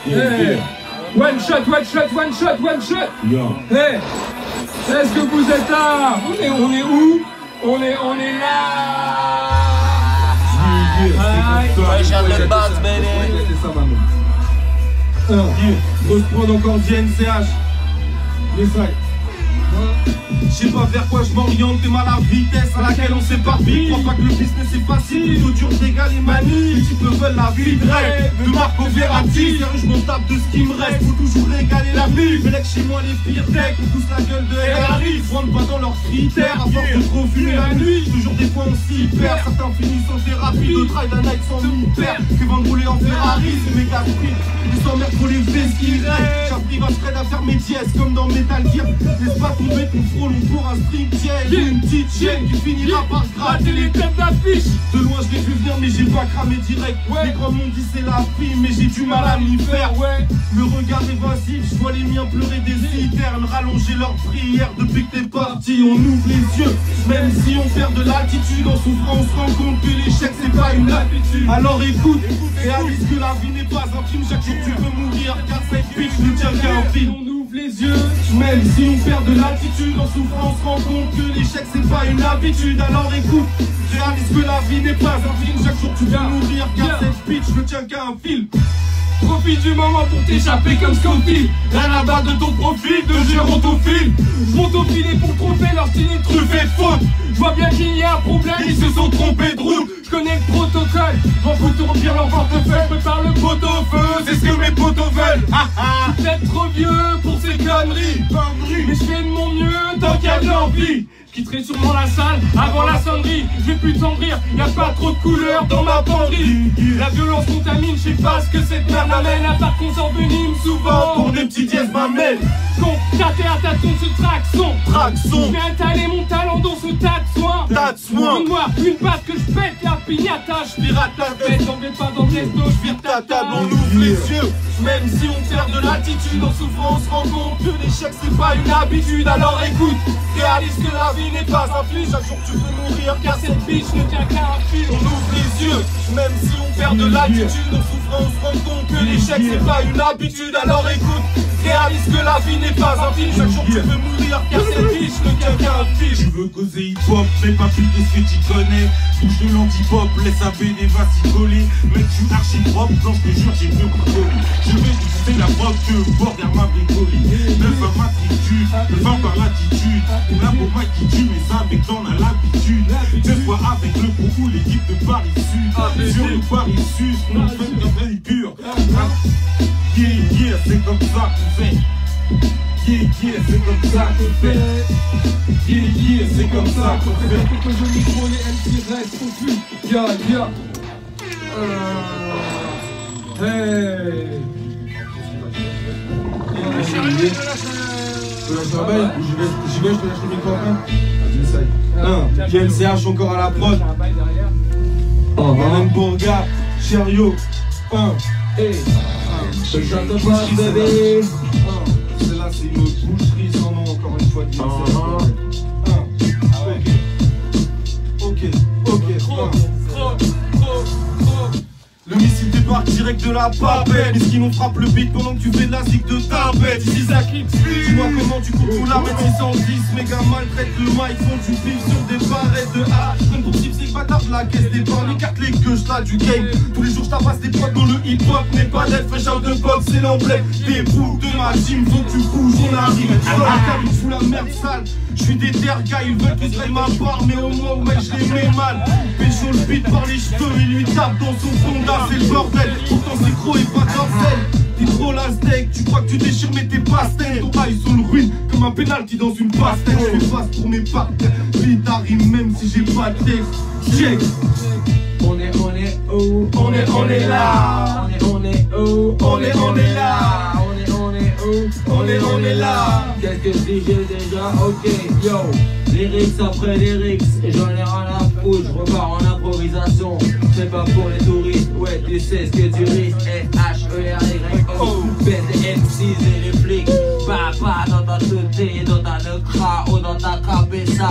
Speaker 7: Hey. One shot, one shot, one shot, one shot. Hey. Est-ce que vous êtes là? On est où? On est là.
Speaker 2: Fresh out the box, baby.
Speaker 7: Faut se prendre encore JNCH. Les sacs. Je sais pas vers quoi je m'oriente, t'es mal à vitesse à laquelle on s'éparpille. Crois pas que le business est facile, plutôt dur d'égaler manie. Les types veulent la vie de rêve, de Marco Verratti. Sérieux, je m'en tape de ce qui me reste, faut toujours régaler la vie. Mais là chez moi les pires decks, on pousse la gueule de Ferrari. Ils rentrent pas dans leurs critères, à force de trop fumer la nuit. Toujours des fois on s'y perd, certains finissent en thérapie. D'autres raillent d'un Nike sans mi-père, qui vont rouler en Ferrari, c'est méga sprint. Ils s'emmerdent pour les vestes qui restent. J'apprends à Fred à faire mes dièses comme dans Metal Gear. Laisse pas tomber ton frôle pour un string tienne. Une petite chienne qui finira par gratter les têtes d'affiche. De loin je l'ai vu venir mais j'ai pas cramé direct. Les grands m'ont dit c'est la fille mais j'ai du mal à m'y faire. Le regard évasif, je vois les miens pleurer des citernes, rallonger leurs prières. Depuis que t'es parti on ouvre les yeux. Même si on perd de l'altitude en souffrant on se rend compte que l'échec c'est pas une habitude. Alors écoute, réalise que la vie n'est pas un film. Chaque jour tu peux mourir car cette bitch ne tient qu'à un film. Les yeux, même si on perd de l'altitude en souffrance, on se rend compte que l'échec c'est pas une habitude. Alors écoute, réalise que la vie n'est pas un film. Chaque jour tu vas mourir car cette bitch ne tient qu'à un film. Profite du moment pour t'échapper comme Scofield. Rien à battre de ton profil de gérontophile. Je monte au filet pour tromper leur style est truffé de faute. Je vois bien qu'il y a un problème, ils se sont trompés de route. Je connais le protocole, m'en fous de remplir leur portefeuille. Je prépare le pot au feu, c'est ce que mes potos veulent. Peut-être trop vieux pour ces conneries, mais je fais de mon mieux tant qu'il y a de l'envie. Je quitterai sûrement la salle avant la sonnerie. Je vais plus t'en rire, y'a pas trop de couleurs dans ma penderie. La violence contamine, je sais pas ce que cette merde amène. À part qu'on s'envenime souvent pour des petits dièses m'amène. Quand tâter à tâton ce traxon. Je vais étaler mon talent dans ce tas de soins. Donne-moi une patte que je pète la pignata. Je pirate ta tête, t'en mets pas dans le resto. Je vire ta table, on ouvre les yeux. Même si on perd de l'attitude en souffrant, on se rend compte que l'échec c'est pas une habitude. Alors écoute, réalise que la vie n'est pas un film. Chaque jour tu peux mourir car cette bitch ne tient qu'à un fil. On ouvre les yeux, même si on perd de l'attitude en souffrant, on se rend compte que l'échec c'est pas une habitude. Alors écoute, réalise que la vie n'est pas un film. Chaque jour tu peux mourir car cette bitch ne tient qu'à un fil.
Speaker 8: Tu veux causer hip-hop, mais pas plus que ce que tu connais. Bouge de l'anti-pop, laisse un BD va s'y coller. Mec, je suis archi propre, non je te jure j'ai mieux pour coller. Je vais utiliser la preuve que bord derrière ma bricolée. Neuf à matricule, 20 par l'attitude. Une là pour moi qui tue, mais ça mec t'en as l'habitude. Deux fois avec le gros l'équipe de Paris Sud. Sur le Paris Sud, on fait une vraie pure. Yeah, c'est comme ça qu'on fait. Yeah, c'est comme ça qu'on fait. Yeah, c'est comme ça qu'on fait.
Speaker 3: Quelques jolis micros, les MC restent confus. Yeah. Hey.
Speaker 7: Je te lâche la baille, j'y vais, je te lâche le micro après. J'essaye. JNCH encore à la prod. Madame Bourga, Cherio.
Speaker 5: bébé.
Speaker 7: Celle-là c'est une boucherie sans nom encore une fois. Ok. Le missile débarque direct de la papette. Est-ce qu'ils nous frappe le beat pendant que tu fais de la zig de ta bête? Ici ça kick, dis-moi comment tu coupes tout la mettre 610. Méga maltraite le mic, font du pif sur des barrettes de hache. Comme pour type, c'est bâtard de la caisse d'épargne. Écarte les queues, j'la du game. Tous les jours j'tabasse des potes dans le hip-hop. N'est pas d'être fresh out de box, c'est l'emblème des bouts de ma team. Faut que tu bouges, on arrive. Dans la cave, il fout la merde sale. J'suis des terres gars, ils veulent que je ma part. Mais au moins, mec, j'les mets mal. Pécho le beat par les cheveux, il lui tape dans son Honda, c'est le bordel. Pourtant c'est gros et pas d'orcelle. T'es trop la steak, tu crois que tu déchires mais t'es pas steak. Ton bail sur le ruine comme un penalty dans une pastèque. J'fais face pour mes partenaires, beat arrive même si j'ai pas de texte. Check.
Speaker 2: On est où?
Speaker 7: On est là.
Speaker 2: On est où?
Speaker 7: On est là.
Speaker 2: On est là. Qu'est-ce que je dis déjà? Ok, yo. Lyrics après lyrics, j'en ai rien à foutre, je repars en improvisation. C'est pas pour les touristes, ouais tu sais ce que tu risques. S-H-E-R-Y-O, bête des MCs et les flics. Papa dans ta tête, dans ta necra ou dans ta cabeza.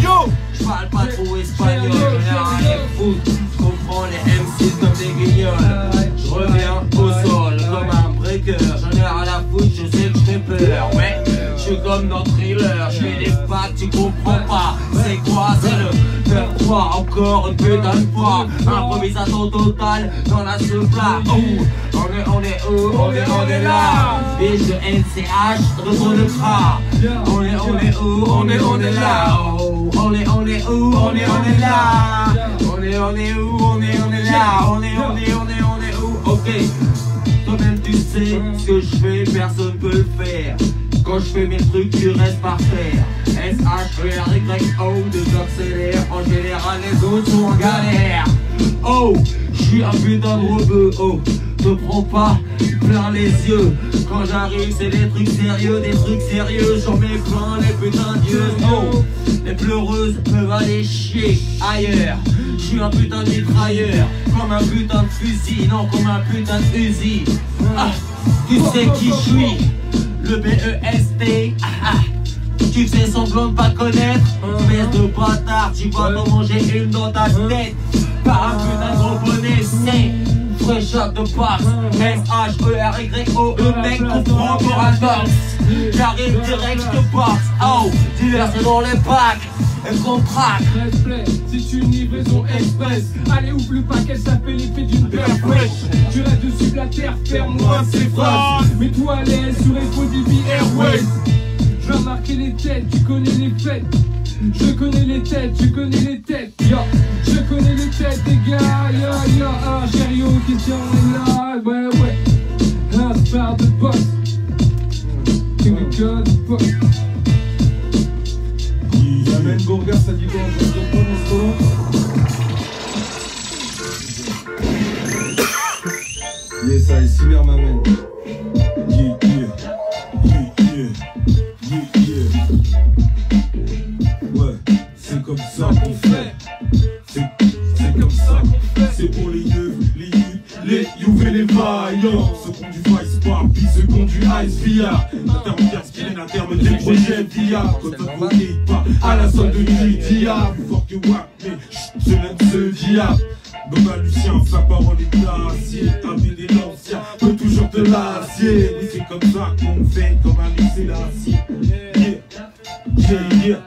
Speaker 2: Oh, j'parle pas trop espagnol, j'en ai rien à foutre. J'comprends les MCs comme des guignols. J'reviens au sol comme un breaker, j'en ai rien à foutre, je sais que j'fais peur. Ouais, j'suis comme dans Thriller, j'fais des packs, tu comprends pas. C'est quoi? C'est le 9-3, encore une putain de fois. Improvisation totale dans la suppla. On est où? On est là. Biche de NCH, retour de cra. On est où? On est là. On est où? On est là. On est où? On est là. On est où? Ok. Toi-même tu sais ce que je fais, personne peut le faire. Quand je fais mes trucs, tu restes par terre. S-H-E-R-Y-O, j'accélère. En général, les autres sont en galère. Oh, je suis un putain de rebeu. Oh, te prends pas plein les yeux. Quand j'arrive, c'est des trucs sérieux. J'en mets plein les putains d'yeux. Oh, les pleureuses peuvent aller chier ailleurs. Je suis un putain de mitrailleur. Comme un putain de fusil. Non, comme un putain de fusil. Ah, tu sais qui je suis? Le B-E-S-T, tu fais semblant de pas connaître. Espèce de bâtard, tu vas t'en manger une dans ta tête. Par un putain de gros bonnet, c'est fresh out de box. S-H-E-R-Y-O, mec, comprends pour un box. J'arrive direct, je te boxe. Oh, diverse dans les packs. Et qu'on craque.
Speaker 3: C'est une livraison express. Allez, ouvre le paquet, ça fait l'effet d'une paire fraîche. Tu restes dessus de la terre, ferme-moi ces phrases. Mets-toi à l'aise sur FODB Airways. Je vais marquer les têtes, tu connais les fêtes. Je connais les têtes, tu connais les têtes. Yo, je connais les têtes des gars. Yo, ah, chério, question est là. Ouais. Un spar de boss. Tu me codes, boss.
Speaker 4: Amen Bourgas, ça dit quoi? On se reprend dans ce solo. Yes, I Cyber m'amène.
Speaker 8: Yeah. Ouais, c'est comme ça qu'on fait. C'est comme ça qu'on fait. C'est pour les yeux, les youves et les vaillants. Ceux qui ont du vice papi, ceux qui ont du ice via. Intermédiaire, ce qui est un terme des projets d'IA. Quand on ne pas à la solde de nuit d'IA. Plus fort que WAP, mais je l'aime ce diable. Comme un Lucien, sa parole est d'acier. Un BD l'ancien peut toujours de l'acier. Oui, c'est comme ça qu'on fait, comme un lycée l'acier. Yeah.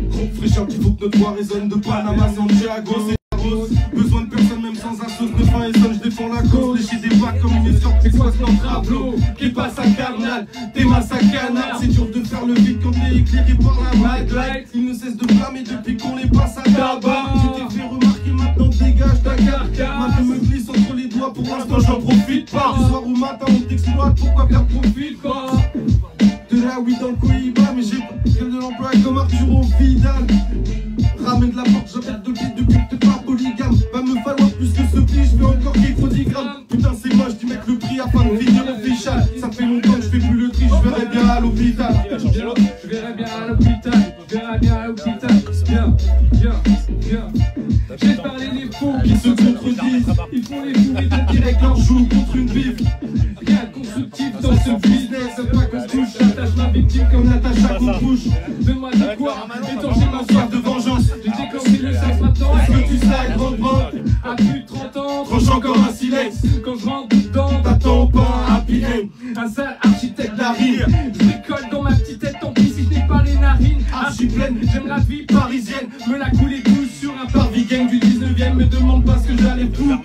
Speaker 7: Groupe fraîcheur qu'il faut que notre voix résonne de Panama, Santiago, c'est rose. Besoin de personne même sans un sauce, 9 ans et sonne, je défends la cause. Lécher des bacs comme une escorte, c'est quoi ce tableau qui passe à carnal, t'es masse à canard. C'est dur de faire le vide quand t'es éclairé par la maglite. Il ne cesse de flammer depuis qu'on les passe à tabac. Tu t'es fait remarquer, maintenant dégage ta carcasse. Ma me glisse entre les doigts, pour l'instant j'en profite pas. Du soir au matin on t'exploite, pourquoi faire profil pas? De la weed dans le Cohiba, mais j'ai pas gueule de l'emploi comme Arturo Vidal. Ramène de la porte, j'appelle de pied depuis que t'es pas polygame. Va me falloir plus que ce pli, je fais encore qu'il faut 10 grammes. Putain c'est moche, dis mec le prix afin de finir official. Ça fait longtemps que je fais plus le tri, je verrai bien à l'hôpital.
Speaker 3: Je verrai bien à l'hôpital, Viens. J'ai parlé des faux
Speaker 7: Qui se contredisent, ils font les fous et de direct leur joue contre une bif.
Speaker 3: Rien de constructif dans ce business, c'est pas qu'on se touche. J'attache ma victime comme
Speaker 7: Natacha qu'on bouge.
Speaker 3: Donne-moi de quoi étancher ma soif
Speaker 7: de vengeance.
Speaker 3: J'ai déclenché le sexe maintenant.
Speaker 7: Est-ce que tu sais, grande bande?
Speaker 3: À plus de
Speaker 7: tranchant comme un silex.
Speaker 3: Quand je rentre dedans,
Speaker 7: T'attends pas un happy end.
Speaker 3: un sale architecte
Speaker 7: L'arrière,
Speaker 3: je bricole dans ma petite tête, tant pis si je n'ai pas les narines
Speaker 7: archi pleine.
Speaker 3: J'aime la vie parisienne, me la couler douce sur un parvis gang du 19ème. Me demande pas ce que j'allais foutre.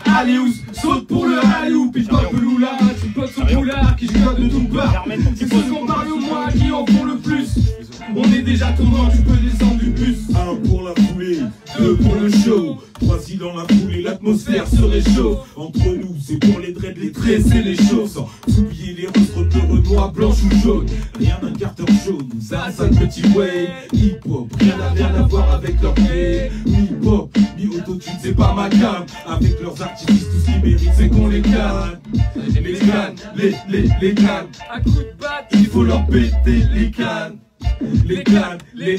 Speaker 3: Allez où saute pour le alley-oop, il pop loula, tu potes son poulard qui joue de tout part. C'est ceux qu'on parle au moins qui en font le plus. On est déjà tournant, tu peux descendre du bus.
Speaker 7: 1 pour la foulée, 2 pour le show. 3 si dans la foulée, l'atmosphère se réchauffe. Entre nous, c'est pour les dreads, les tresses et les choses. Sans oublier les rostres bleus, noirs, blanches ou jaunes. Rien d'un carter jaune, ça, ça petit way. Hip-hop, rien à voir avec leur pied. Mi-pop, mi-autotune, c'est pas ma gamme. Avec leurs artistes, tout ce qu'ils méritent, c'est qu'on les canne. Les cannes, les cannes.
Speaker 3: À coup de batte,
Speaker 7: Il faut leur péter les cannes. Les cannes, les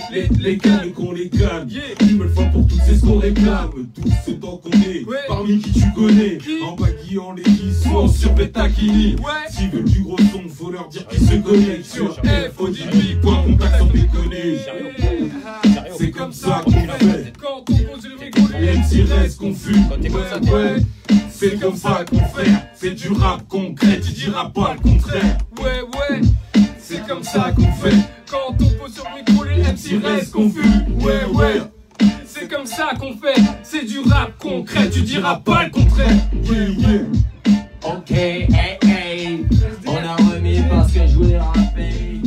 Speaker 7: cannes et qu'on les canne. Une belle fois pour toutes, c'est ce qu'on réclame. Tous ce temps qu'on est, parmi qui tu connais. En baggy, en Levi's ou en survêt taquini. S'ils veulent du gros son, faut leur dire qu'ils se connectent sur FODB, point contact sans déconner. C'est comme ça qu'on fait.
Speaker 3: quand on pose le micro,
Speaker 7: Les MC restent confus. Ouais, c'est comme ça qu'on fait. C'est du rap concret, tu diras pas le contraire.
Speaker 3: ouais,
Speaker 7: C'est comme ça qu'on fait.
Speaker 3: quand on pose sur le micro, les MC restent confus. Ouais, c'est comme ça qu'on fait. C'est du rap concret, tu diras pas le contraire.
Speaker 2: Ok, hey, on a remis parce que je voulais rapper.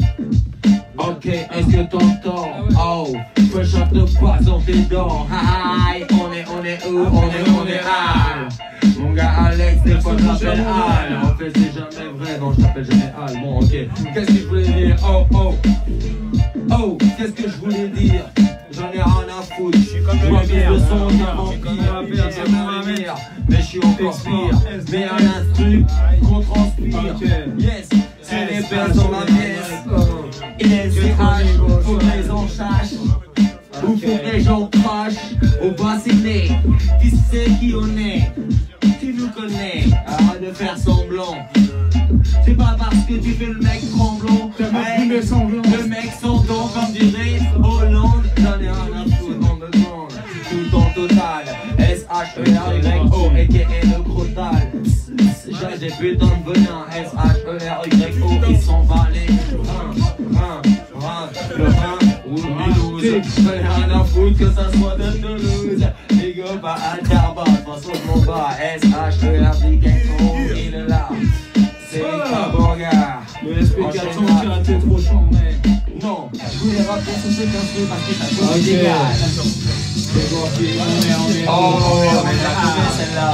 Speaker 2: Ok, est-ce que t'entends? Oh, fresh off the box dans tes dents. Hi, on est où? On est Al. Mon gars Alex, des fois je t'appelle Al. En fait c'est jamais vrai, non je t'appelle jamais Al. Bon ok, qu'est-ce que je voulais dire? Oh, qu'est-ce que je voulais dire? J'en ai rien à foutre, je suis comme le son d'un vampire. J'ai mon mère, mais je suis encore pire. Mais un instru qu'on transpire. Yes, c'est les baisses dans ma pièce. ISVH, faut que les gens sachent. Ou faut que les gens crachent au bassinet. Tu sais qui on est, tu nous connais. Arrête de faire semblant. C'est pas parce que tu fais le mec tremblant. Le mec sanglant comme dirait Hollande. J'en ai rien à foutre dans le monde. Tout en total. S-H-E-R-Y-O a.k.a. le crotal. J'ai des putains de venin. S-H-E-R-Y-O. Ils s'en battent les le rein ou le Mulhouse. J'en ai rien à foutre que ça soit de Toulouse. Big up à Alterba, de toute façon je m'en bats. S-H-E-R-Y-O, il est là. C'est Kaborga.
Speaker 5: Le SP400 qui a été trop chiant, mais.
Speaker 2: Non, je voulais rappeler sur ce café parce que t'as tout légal. Oh, mais t'as trouvé celle-là.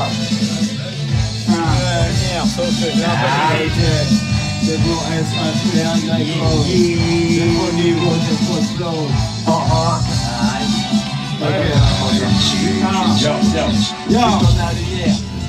Speaker 5: C'est pour S-H-E-R-Y-O. C'est pour le niveau, c'est pour le flow.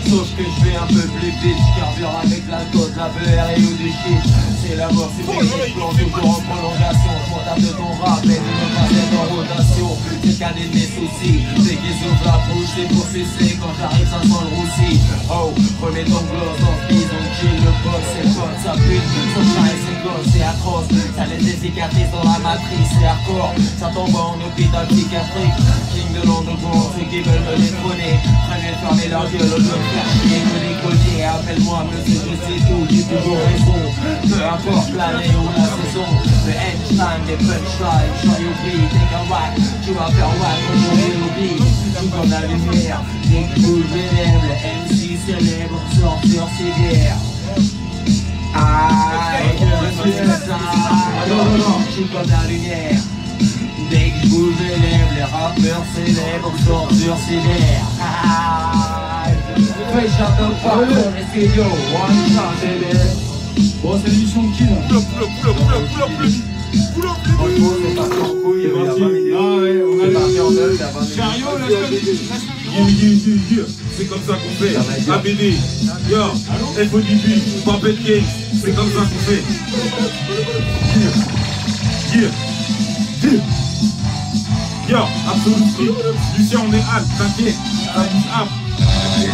Speaker 2: Sauf que je vais un peu plus vite, je carbure avec la côte, la BR et ou du shit. C'est la mort, c'est des plans toujours en prolongation. Je m'en tape de ton rap et de me passer en rotation. C'est cadet de mes soucis, c'est qu'ils ouvrent la bouche, c'est pour sucer. Quand j'arrive ça sent le roussi. Oh, remets ton gloss en prise, on chill le box, c'est comme ça pute. Son chat et ses gosses, c'est atroce. Ça laisse des cicatrices dans la matrice, c'est hardcore. Ça tombe en hôpital psychiatrique. King de l'underground, ceux qui veulent me détrôner. Très bien fermer leur gueule, au lieu de faire chier, me décoller. Appelle-moi monsieur, je sais tout, j'ai toujours raison. Peu importe l'année ou la saison. Le Einstein, des punchlines, joyeux prix, take a rap. Tu vas faire rap, aujourd'hui oublie. Tout comme la lumière, dès que bouge les lèvres, le MC célèbre sort sur ses bières. Aïe, je suis ça. Je suis comme la lumière. Dès que je bouge les lèvres, les rappeurs célèbres sortent sur ses bières. Fresh out the park, on est studio, one shot, baby.
Speaker 5: Bon, c'est l'émission de qui là?
Speaker 2: Franchement, c'est parti en couille, il y a 20 minutes.
Speaker 5: Ah ouais, on
Speaker 2: C'est
Speaker 5: a
Speaker 2: parti en deux, il y a 20 minutes.
Speaker 7: Yeah. C'est comme ça qu'on fait. ABD, yo, FODB, Puppet King, c'est comme ça qu'on fait. Yo, absolument. Lucien, on est Al, t'inquiète, ça bouge up. Beat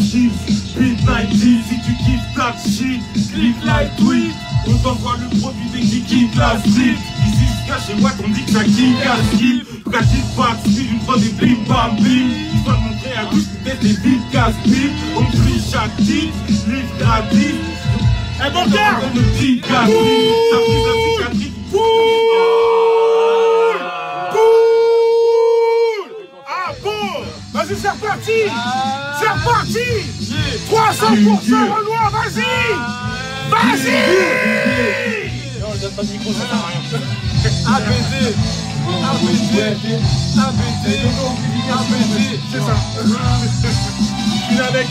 Speaker 7: shit, beat night si tu kiffes ta shit, click like tweet, on t'envoie le produit dès qu'il quitte la street. Ici
Speaker 8: jusqu'à chez moi, on dit que ça kick à skip. Pratique pas, tu suis une prod et bim bam bim. Histoire de montrer à tous que t'es des beats casse-pipe. On plie chaque titre, livre gratis. Eh bon gars, on me dit casse-pipe. Ça prise la cicatrice.
Speaker 7: Ah bon. Vas-y, c'est reparti. C'est reparti. 300% Renoir, vas-y. Vas-y.
Speaker 6: Non, on donne pas de micro, ça sert à rien.
Speaker 7: ABD, c'est ça. Il est avec.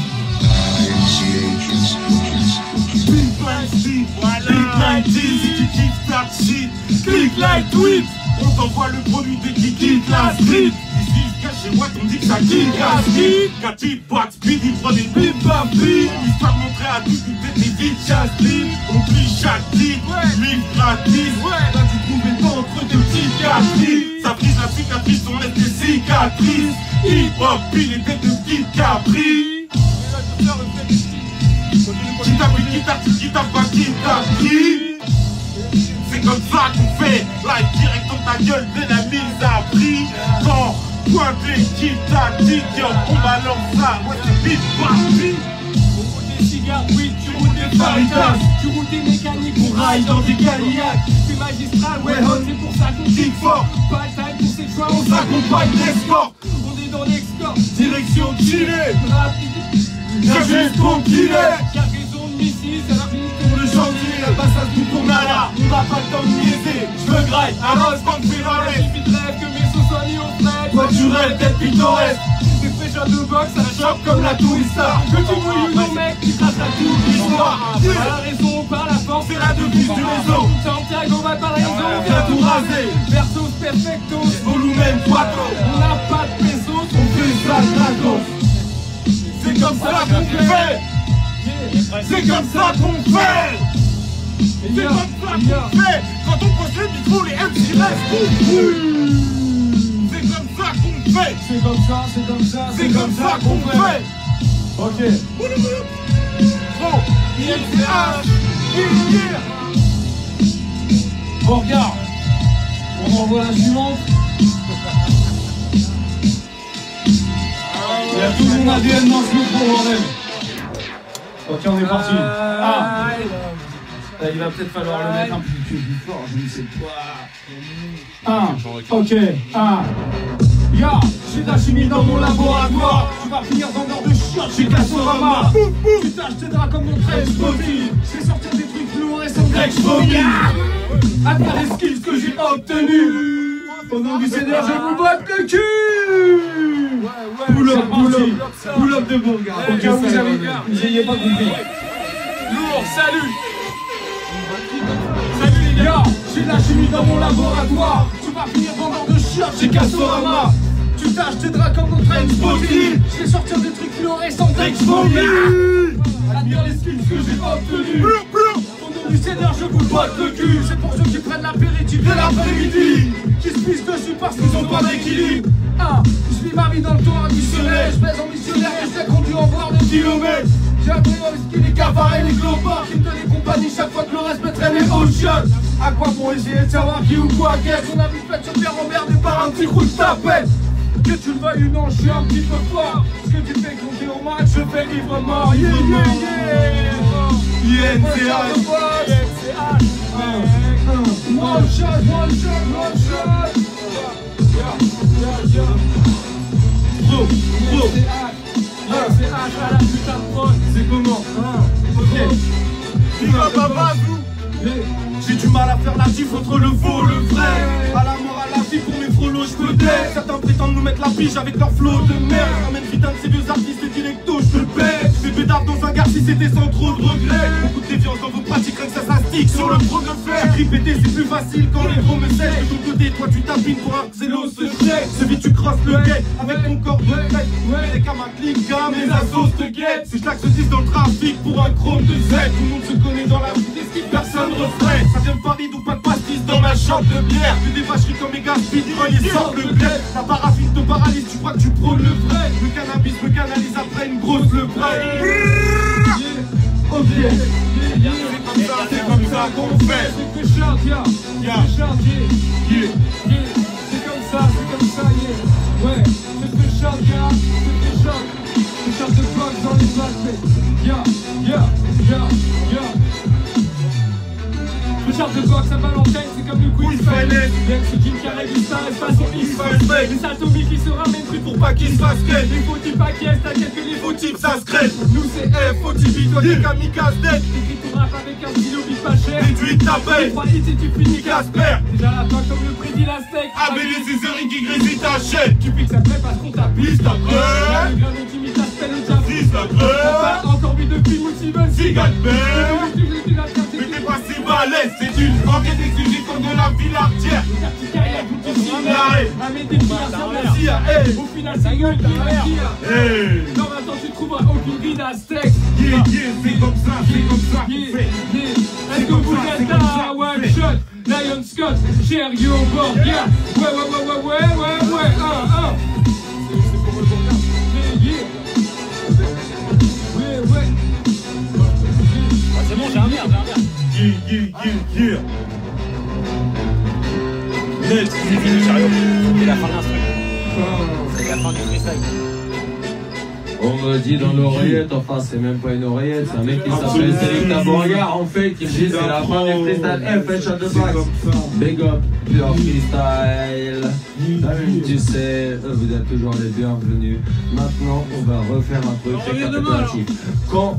Speaker 8: Big like shit, voilà. Big like this, si tu kiffes ta shit. Click like tweet, on t'envoie le produit dès qu'il quitte la street. Ici, chez moi, on dit que ça kick à skip. Quand il bat speed, il prend des bim bam bim. Histoire de montrer à tous que t'es des vides chasse-libre. On plie chaque titre, livre gratis. Là, tu trouves le temps entre deux petites cicatrices. Ça brise la cicatrice, on laisse des cicatrices. Hip-hop, pile les têtes de Kid Capri. Qui t'a pris, qui t'a pas, qui t'a pris. C'est comme ça qu'on fait. Live direct dans ta gueule de la mise à prix. Quand pointe l'équipe tactique, on balance ça. Ouais, c'est vite parti.
Speaker 3: On roule des cigares, oui, tu roules des faritas. Tu roules des mécaniques, on raille dans des Cadillacs. C'est magistral, ouais, c'est pour ça qu'on kick fort. Pas de time pour ces choix, on s'accompagne d'escorte. On est dans l'escorte,
Speaker 8: Direction Chile.
Speaker 3: rapide.
Speaker 8: J'ai juste tranquille.
Speaker 3: Cargaison de missiles, c'est la finité.
Speaker 8: Pour le chantier, la passage du tournala. On n'a pas le temps de niaiser. Je veux graille, arrose comme Ferrari.
Speaker 3: Suffit de rêve que mes sauces soient mis au frais.
Speaker 8: Voiturel, tête pittoresque.
Speaker 3: Des fraîcheurs de boxe, ça choque comme la tourista. Que tu mouilles ou non, mec, tu traces la tour l'histoire. Par la raison, par la force,
Speaker 8: C'est la devise du réseau.
Speaker 3: Santiago va par la raison,
Speaker 8: On vient tout raser.
Speaker 3: Versos perfectos,
Speaker 8: Volumen 4.
Speaker 3: on n'a pas de pesos,
Speaker 8: On fait ça gratos. C'est comme ça qu'on fait. C'est comme ça qu'on fait. C'est comme ça qu'on fait. Quand on pose le micro, les MC restent coucou. C'est comme ça qu'on fait.
Speaker 5: C'est comme ça, c'est comme ça.
Speaker 8: C'est comme ça qu'on fait.
Speaker 5: Ok.
Speaker 8: Bon, ILCH,
Speaker 5: Bon, regarde. On envoie la suivante. Il y a tout mon ADN dans ce micro, bordel. Ok, on est parti. Ah. Il va peut-être falloir le mettre un peu plus fort, je ne sais pas. Ok, Ya, j'ai de la chimie dans mon laboratoire. Tu vas finir dans l'heure de chiotte chez Castorama. Tu tâches tes draps comme mon trench profil. Je vais sortir des trucs fluorescents grec phobie. Admire les skills que j'ai obtenus. Au nom du Seigneur, je vous botte le cul. Pull up de Bourgard. Au cas où vous n'ayez pas compris.
Speaker 3: lourd, salut.
Speaker 5: Salut les gars, j'ai de la chimie dans mon laboratoire. Tu vas finir vendeur de chiottes chez Castorama. Tu tâches tes draps comme notre ex-body. Je vais sortir des trucs fluorescents d'ex-phobie. Admire les skills que j'ai obtenus. Au nom du Seigneur, je vous botte le cul. C'est pour ceux qui prennent l'apéritif de l'après-midi, qui se pissent dessus parce qu'ils ont pas d'équilibre. Je vis ma vie dans le temps additionnel. Je baise en missionnaire et je t'ai conduit en voir des kilomètres. J'ai appris dans les skis, les cafards et les clopards qui me tenaient compagnie chaque fois que le reste me traînait au shot. À quoi pour essayer de savoir qui ou quoi qu'est-ce. On a vu fait se faire emmerder par un petit coup de tapette. Que tu le veuilles ou non, je suis un petit peu fort. Ce que tu fais compter au match, je fais librement. Yeah, yeah, yeah. INCH. One shot, one shot, one shot. Bro. C'est comment? Ok. J'ai du mal à faire la diff entre le faux et le vrai. À la mort, à la vie, pour mes frolos, je peux taire. Certains prétendent nous mettre la pige avec leur flot de merde. Ramène putain de ces vieux artistes directos, je te paie. Fais pédard dans un gars si c'était sans trop de regrets. Beaucoup de déviance dans vos pratiques, rien que ça stick sur le pro de fer. Répéter c'est plus facile quand les gros me sèchent. De ton côté, toi tu tapines pour un zélo se jette. Ce vite tu crosses le gate avec ton corps de tête. Les comme un clic, mes assos te guettent. Si je se disent dans le trafic pour un chrome de Z. Tout le monde se connaît dans la vie des skis, personne refraie. Ça vient de Paris d'où pas de pastis dans ma chambre de bière. Fais des vacheries comme mes gars, speedrun, ils sortent le bled. La paraffine te paralyse, tu crois que tu prônes le vrai. Le cannabis me canalise après une grosse le vrai. Ok.
Speaker 7: C'est comme ça qu'on fait.
Speaker 5: C'est que short, yeah. C'est short, yeah. C'est comme ça, yeah. Ouais, c'est que short, yeah. C'est que short. C'est short de box dans les bases, yeah. Le char de boxe à Valentine, c'est comme le quiz fight. Bien que c'est Jim Carrey du star, et façon X-Fight. Les atomiques qui se ramènent plus pour pas qu'ils se fassent quête. Les faux types acquiescent, t'inquiète que les faux types ça se crête. Nous c'est F, faux types, toi t'es kamikaze dead. T'écris ton rap avec un stylo bit pas cher. Réduit ta paix, 3 hits et tu finis Casper. Déjà la fin comme le prédit la steak. Ah mais les Césarines qui grésillent ta chaîne. Tu fixes après parce qu'on t'appuie, ta preuve. Le grain dont imite ta spell au diable. Ta preuve. Encore vu de film ou Steven Seagal. Mais t'es pas si balèze. C'est une enquête exclusive comme de la Villardière. Au final c'est gueule qui va dire. Non maintenant tu trouveras aucune grille à steak.
Speaker 7: C'est comme ça qu'on fait.
Speaker 5: Est-ce que vous êtes là? One shot, Lion Scott, cher yo bord, yeah. Ouais. C'est pour le bon ouais.
Speaker 6: C'est bon, j'ai un merde.
Speaker 7: Yeah.
Speaker 6: C'est fini, chariot. C'est la fin de l'instru. C'est la fin du freestyle.
Speaker 2: On me dit dans l'oreillette, enfin c'est même pas une oreillette, c'est un mec qui s'appelle Selecta Beauregard en fait qui me dit c'est la fin du freestyle. F, shot de box. Big up, pure freestyle. Tu sais, vous êtes toujours les bienvenus. Maintenant on va refaire un truc récapitulatif. Quand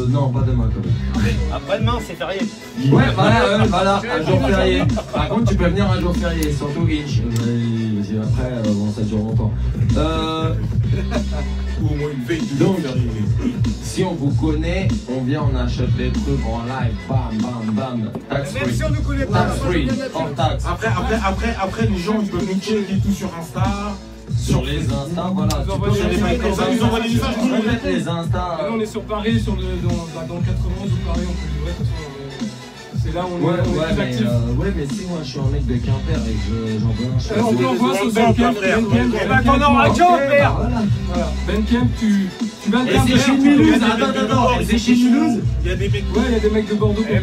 Speaker 2: non, pas demain quand même.
Speaker 6: Après-demain, c'est férié.
Speaker 2: Ouais, voilà, un jour férié. Par contre, tu peux venir un jour férié, surtout Inch. Après, bon, ça dure longtemps.
Speaker 7: Ou au moins une veille de
Speaker 2: donc,
Speaker 7: férié.
Speaker 2: si on vous connaît, on vient, on achète des trucs en live, bam. Tax free.
Speaker 5: Même si on nous connaît pas,
Speaker 2: Tax free, hors taxe.
Speaker 7: Après, les gens, ils peuvent nous checker tout sur Insta.
Speaker 2: Sur les Insta, voilà. Tu peux
Speaker 7: sur les ils envoient des messages.
Speaker 2: mettre les Insta.
Speaker 5: Là, on est sur Paris, dans le 91 ou Paris, on peut livrer, de toute façon. C'est là où on est plus actif.
Speaker 2: Ouais, mais si moi je suis un mec de Quimper et que j'en veux un chat.
Speaker 5: On peut envoyer sur Bandcamp.
Speaker 6: Et bah qu'on aura Quimper.
Speaker 5: Voilà. Bandcamp, tu vas
Speaker 2: Et c'est chez Mulhouse, attends, c'est chez Mulhouse.
Speaker 7: Il y a des mecs.
Speaker 5: Ouais, il y a des mecs de Bordeaux qui ont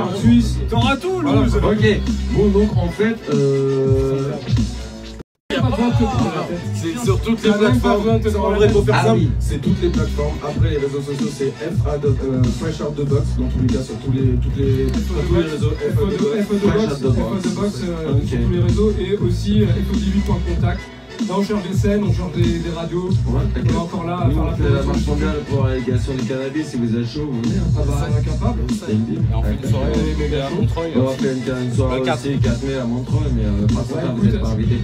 Speaker 5: en Suisse.
Speaker 6: T'auras tout, Louise.
Speaker 2: Ok, bon donc en fait,
Speaker 4: C'est sur toutes les plateformes. En vrai, pour faire simple, c'est toutes les plateformes. Après, les réseaux sociaux, c'est Fresh Out the Box. Dans tous les cas, sur tous les réseaux.
Speaker 5: FO The Box sur tous les réseaux. Et aussi FO18.contact. Là, on cherche des scènes, on cherche des radios.
Speaker 2: ouais,
Speaker 5: On est encore là à faire la
Speaker 2: fait la marche mondiale pour l'éradication du cannabis. Si vous êtes chaud, vous venez.
Speaker 5: Ah bah, on est incapable.
Speaker 2: C'est une ville.
Speaker 6: Et on fait une soirée à Montreuil.
Speaker 2: On va faire une soirée aussi 4 mai à Montreuil, mais pas ça, vous n'êtes pas invité.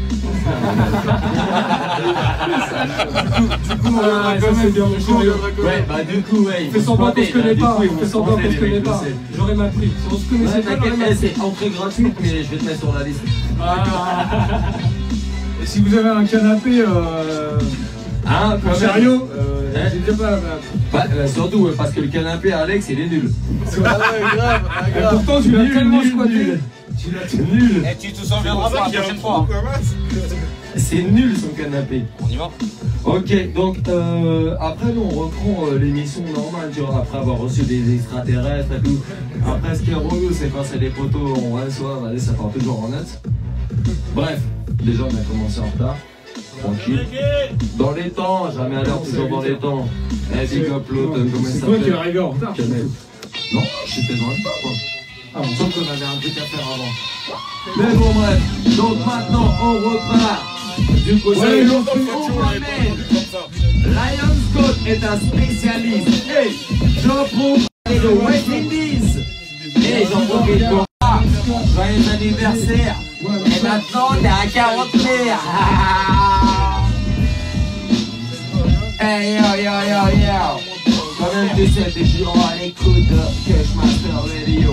Speaker 5: Du coup, on a quand même bien le show.
Speaker 2: Ouais, bah du coup, ouais.
Speaker 5: On fait semblant qu'on se connaît pas. On fait semblant qu'on se connaît pas. J'aurais mal pris. Si on se connaissait pas, j'aurais mal pris.
Speaker 2: C'est entrée gratuite, mais je vais te mettre sur la liste.
Speaker 5: Et si vous avez un canapé
Speaker 2: sérieux
Speaker 5: n'hésitez pas.
Speaker 2: Bah, surtout parce que le canapé à Alex il est nul.
Speaker 5: Grave. Pourtant tu l'as tellement squatté.
Speaker 2: Nul.
Speaker 6: Et tu te souviendras pas la prochaine fois.
Speaker 2: C'est nul son canapé.
Speaker 6: On y va.
Speaker 2: Ok, donc après nous on reprend l'émission normale, tu vois, après avoir reçu des extraterrestres et tout. Après ce qui est relou c'est quand c'est des poteaux en reçoit, allez ça part toujours en net. Bref, déjà on a commencé en retard. Tranquille. Dans les temps, jamais à l'heure, toujours dans les temps. Eh, big up l'autre, comment ça s'appelle?
Speaker 5: C'est toi qui es arrivé en retard.
Speaker 2: Non, j'étais dans le temps, moi. Sauf qu'on avait un truc à faire avant. Mais bon, bref. Donc maintenant, on repart. Du côté de Lion Scott est un spécialiste. Hey, j'en profite de West Indies. Hey, j'en profite pour ça. Joyeux anniversaire. Et maintenant, t'es à 40 000. Hey, yo. Quand même, tu sais, t'es toujours à l'écoute de Cashmaster Radio.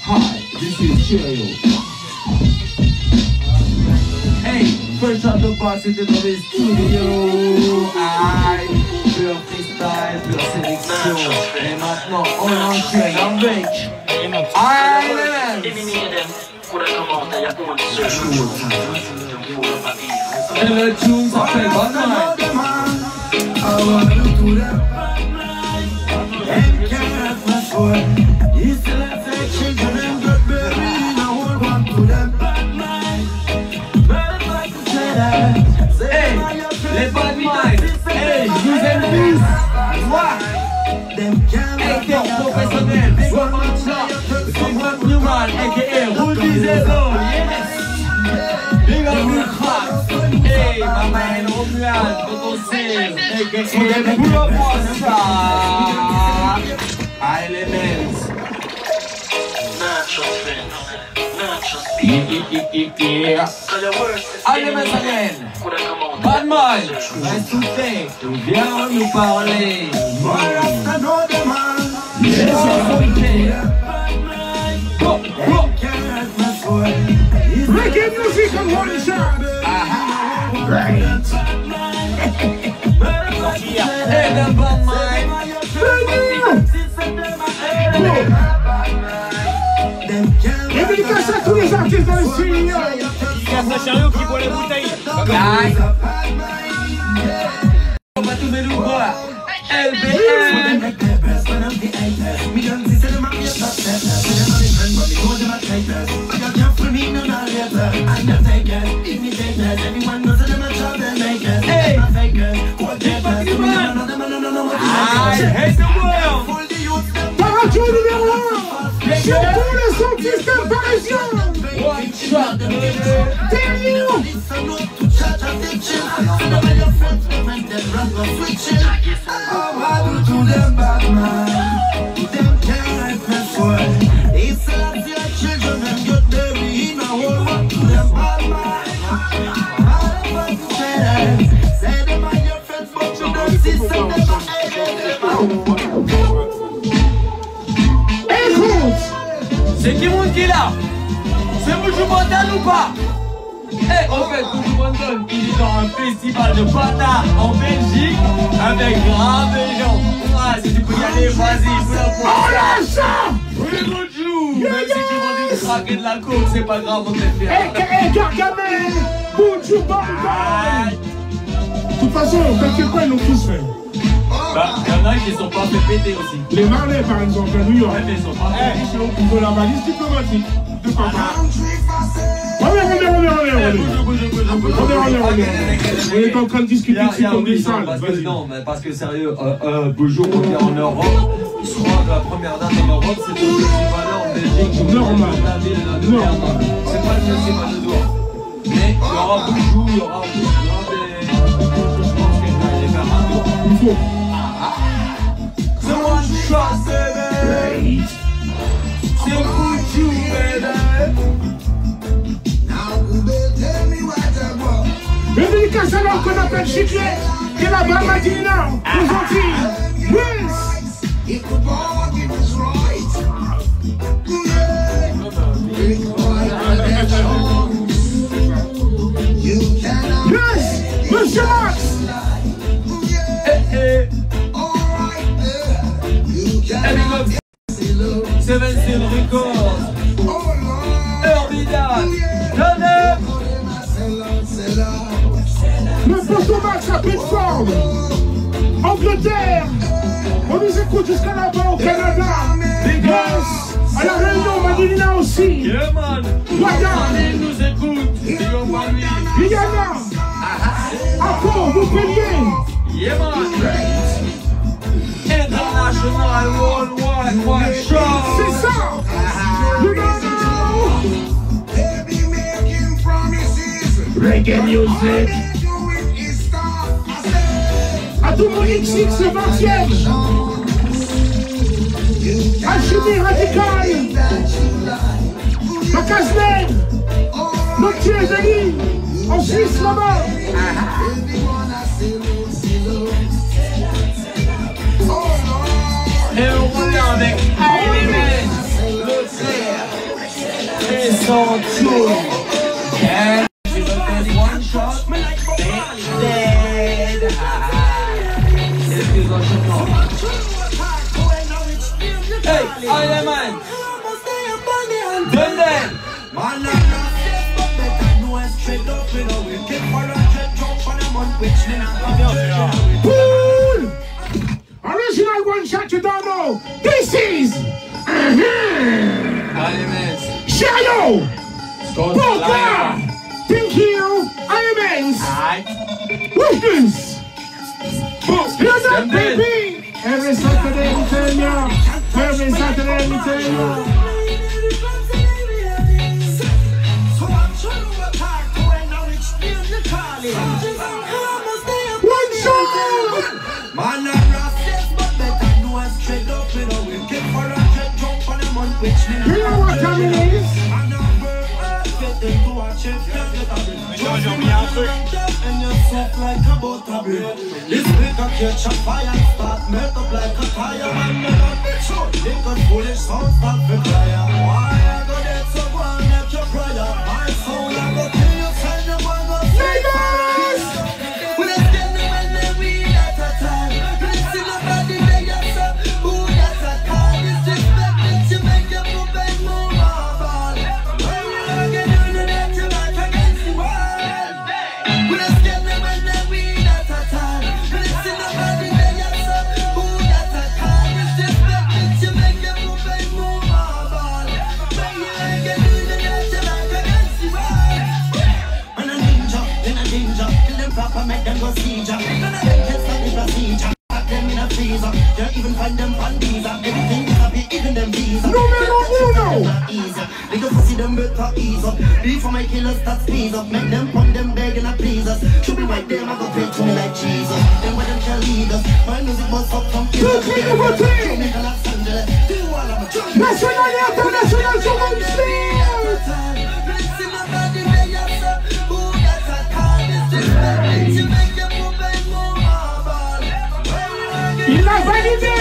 Speaker 2: Hi, this is Cheerio. Hey, Fresh Out the Box, c'était dans les studios. Aïe, pure freestyle, pure sélection. Et maintenant, on enchaîne avec Island. Et le tune s'appelle Batman.
Speaker 1: soul. He still has their children and got buried in a whole one to them bad mind. Better like to say that.
Speaker 2: Hey, les bad mind. Hey, je vous aime tous. Moi. Hey, professionnel. Big up on top. Big up Newman, a.k.a. Rudy Zero. Yes. Big up New Cross. Hey, my man Romuald, Toto Sales, a.k.a. Pull up Monster. Elements. Yeah. Elements again. Bad mind. Nice to think. Viens nous parler. Go, go.
Speaker 5: Reggae music and one shot.
Speaker 2: Hey, the bad mind.
Speaker 5: Dédicace à tous les artistes dans le studio.
Speaker 6: Dédicace à Chariot qui boit la bouteille.
Speaker 2: Aïe. On va tout mettre quoi? LBM. Hey. I hate the world.
Speaker 5: Paradio numéro 1 sur tous les sons système parisien.
Speaker 2: One shot. C'est qui mon qui là? C'est Boujou Bandan ou pas? Eh, en fait, Boujou Bandan, il est dans un festival de bâtards en Belgique avec grave des gens. Ah, si tu peux y aller, vas-y, fais la pour ça. Oui, Boujou. Même si tu vends du crack et de la coke, c'est pas grave, on te fait faire.
Speaker 5: A.K.A. Gargamel, Boujou Bandan. De toute façon, t'inquiète pas, ils l'ont tous fait.
Speaker 2: Bah, y'en a qui sont pas fait péter aussi.
Speaker 5: Les Marley, par exemple, à New York.
Speaker 2: Ouais, mais ils sont pas fait péter.
Speaker 5: Ils ont la valise diplomatique de papa. Revenez. On est en train de discuter dessus comme des salles.
Speaker 2: Non, mais parce que sérieux, Boujou, on est en Europe. Je crois que la première date en Europe, c'est au festival en Belgique.
Speaker 5: Normal.
Speaker 2: C'est pas le festival de Doha. Mais il y aura Boujou, il y aura des... Je pense qu'il va aller faire un tour.
Speaker 5: Il faut.
Speaker 2: The one shot, baby. C'est Boujou, baby.
Speaker 5: Le dédicace à l'homme qu'on appelle Chiclet, qui est là-bas à Madina, aux Antilles. Yes. Yes, Monsieur Max.
Speaker 2: Seven Seal Records. Herbidal.
Speaker 5: Le poteau Max à Pittsburgh, Angleterre. On nous écoute jusqu'à là-bas au Canada. Yes. À la Réunion, Madina aussi.
Speaker 2: Yeah, man.
Speaker 5: Guadeloupe.
Speaker 2: Il nous écoute.
Speaker 5: Guyana. À Pau, Montpellier.
Speaker 2: Yeah, man. International Worldwide One Shot.
Speaker 5: C'est ça. You know. Reggae music. À tout mon XX le 20e. Alchimie radicale. Macaslen. Notre Zeli. En Suisse là-bas.
Speaker 2: Et on revient avec Elements, le clair et son tour. Yeah. One shot, dead. Hey, Elements. Dundee.
Speaker 5: Cool. Original one shot you don't know. This is Shadow. Boca. Thank you. Elements. Witness. Here's that baby. Every Saturday we tell ya. Every Saturday we tell ya. One shot.
Speaker 1: Man, I'm rascal, but better know I'm straight up, you know. We'll get for a jet jump on a month, which
Speaker 5: you know what time it is?
Speaker 1: And I'm get them to watch it, get a bit. And you're soft like a butterbread. This bigger catch a fire and start melt up like a tire. Man, they don't be sure. They got foolish sound start for fire. Why I go there so go and make your prayer. My soul, I go till you send the one go say with a standing when they read at a time. Listen nobody they just say, ooh, that's a time. Disrespect it, you make your move and move my ball. When you get doing it, that you back against the wall. With a standing when they read at a time. Listen nobody they just say, ooh, that's a time. Disrespect it, you make your move and move my ball. When you get doing it, that you back against the wall. And a ninja, then a ninja, kill them proper, make them go seizure. None of them can stop the procedure. Pack them in a freezer, you even find them on visa. Everything is happy, even them visa.
Speaker 5: Numero uno.
Speaker 1: They go see them better ease up. Before my killers start squeeze up, make them pun them begging and please us. Should be right there, I go pray to me like Jesus. Then when them can lead us, my music must up from Los Angeles. Do all of my
Speaker 5: National International Summer il a validé,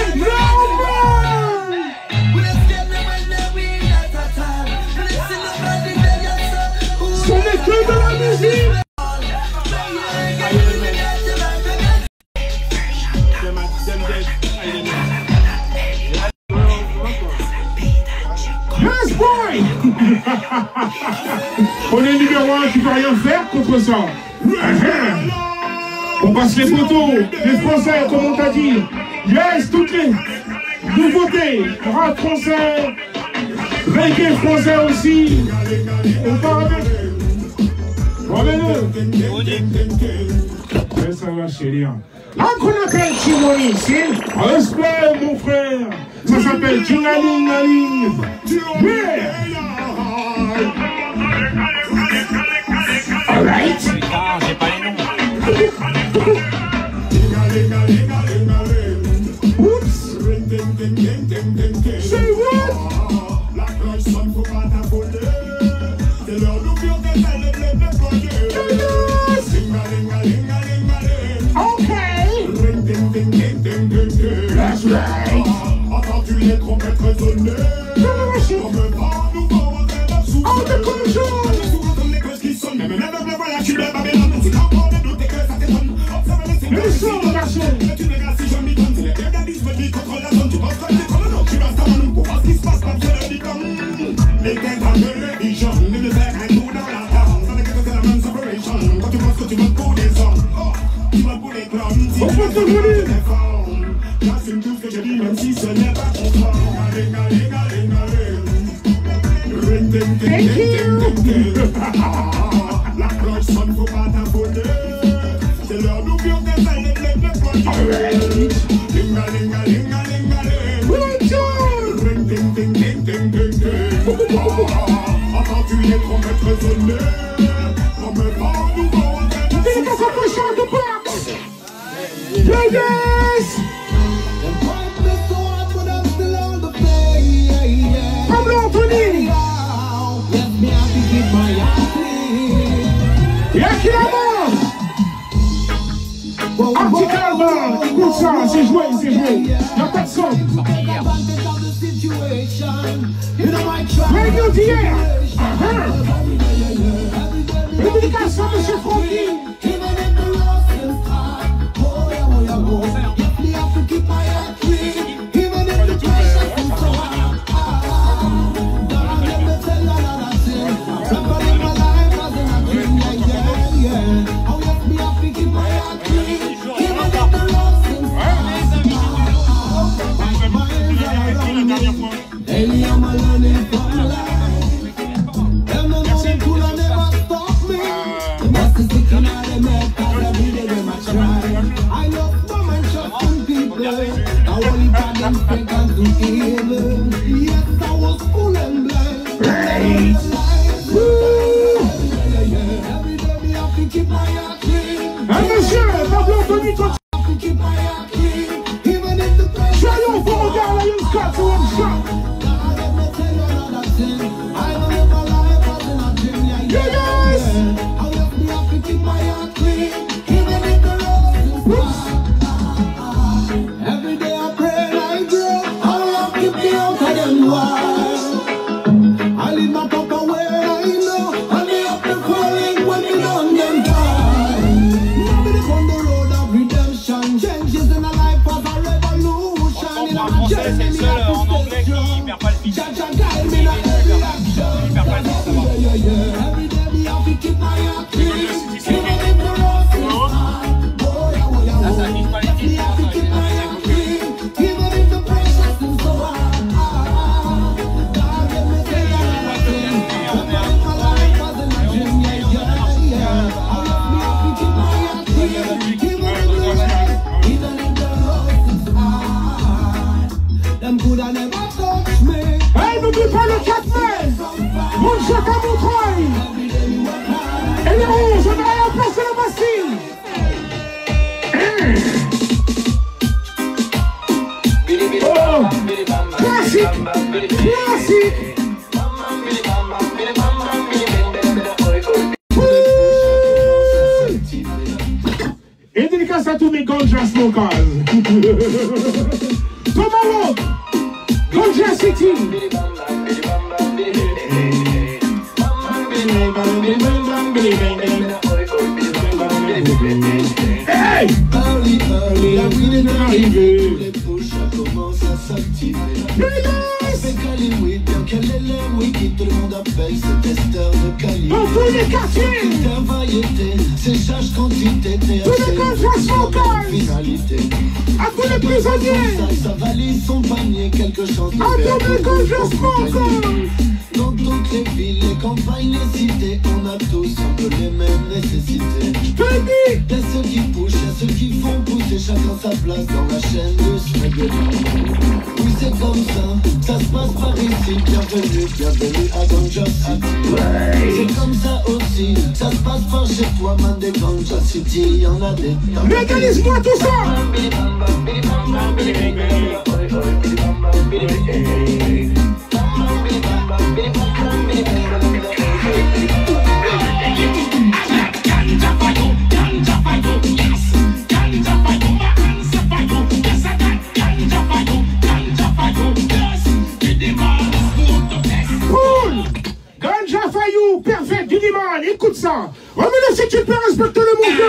Speaker 5: ce n'est que de la musique. Yes boy. On est numéro 1, tu peux rien faire contre ça. On passe les photos, les Français, comme on t'a dit. Yes, toutes les nouveautés, rap français, reggae français aussi. On part avec. Ouais, ça va, chérie. Là qu'on appelle Timoni, c'est respect, mon frère. Ça s'appelle Tingalingaling. Yeah. All right.
Speaker 6: Ah, j'ai pas les noms.
Speaker 5: Oups. Say what? Okay. That's right.
Speaker 7: Les trompettes résonner.
Speaker 5: Out of control. Le son, garçon.
Speaker 7: Les têtes en télévision, les verres et tout dans la table. Dans les quelques éléments de separation. Quand tu penses que tu votes pour des hommes, tu votes pour les clones. Si tu votes pour les formes, j'assume tout ce que je dis, même si ce n'est pas conforme.
Speaker 5: Thank you.
Speaker 7: La cloche sonne, faut pas t'affoler. C'est l'heure d'ouvrir tes ailes et de les déployer. Linga, linga, linga, linga, entends-tu les trompettes résonner? Comme un vent nouveau.
Speaker 5: This is a push on the box. Ladies. Pablo Anthony. Y'a qui la mort? Article, écoute ça, c'est joué, c'est joué. Y'a pas de son. Radio d'hier. L'éducation, monsieur Francky. Anthony, toi, Jayon, faut regarder la Young Scott, c'est one shot.
Speaker 1: Every day I pray and I grow. Allah keep me out of them why. I leave my papa where I know. And they up the calling when we done them time. Nobody on the road of redemption. Changes in a life of a revolution. In a journey, me have to stay strong. Jaja guide me in every action. Every day me have to keep my heart clean. Even if the road is hard. Oh yeah, oh yeah, oh yeah. Me have to keep my heart clean. Even if the pressure seems so hard. God give me the everything. My life wasn't a dream, yeah. Me have to keep my heart clean. Even if the road is hard. Them coulda never touch me.
Speaker 5: Hey, n'oublie pas le 4 mai. Mon choc à Montreuil. Et les 11, on a rien place de la Bastille. Oh, classique, classique. Et dédicace à tous mes ganja smokers. Tomorrow, Ganja City. Hey!
Speaker 1: Early, la weed est arrivée. Les push commencent à s'activer. Avec Hollywood, bien qu'elle est là, oui, qui tout le monde appelle, c'est testeur de qualité.
Speaker 5: Dans tous les quartiers!
Speaker 1: Critère variété, séchage quantité,
Speaker 5: Tous les ganja smokers!
Speaker 1: finalité.
Speaker 5: À tous les prisonniers!
Speaker 1: Ça valise son panier, quelque chose de
Speaker 5: À tous les ganja smokers!
Speaker 1: Dans toutes les villes, les campagnes, les cités, on a tous un peu les mêmes nécessités.
Speaker 5: Tony!
Speaker 1: Y'a ceux qui poussent, y'a ceux qui font pousser chacun sa place dans la chaîne de ce oui, c'est comme ça se passe par ici. Bienvenue à Ganja City. C'est comme ça aussi, ça se passe par chez toi, man, des Ganja City. Y'en a des tas.
Speaker 5: Légalise-moi tout ça! Ganja Fayou, perfect, Diliman, écoute ça. Remets-le si tu peux respecter le monde.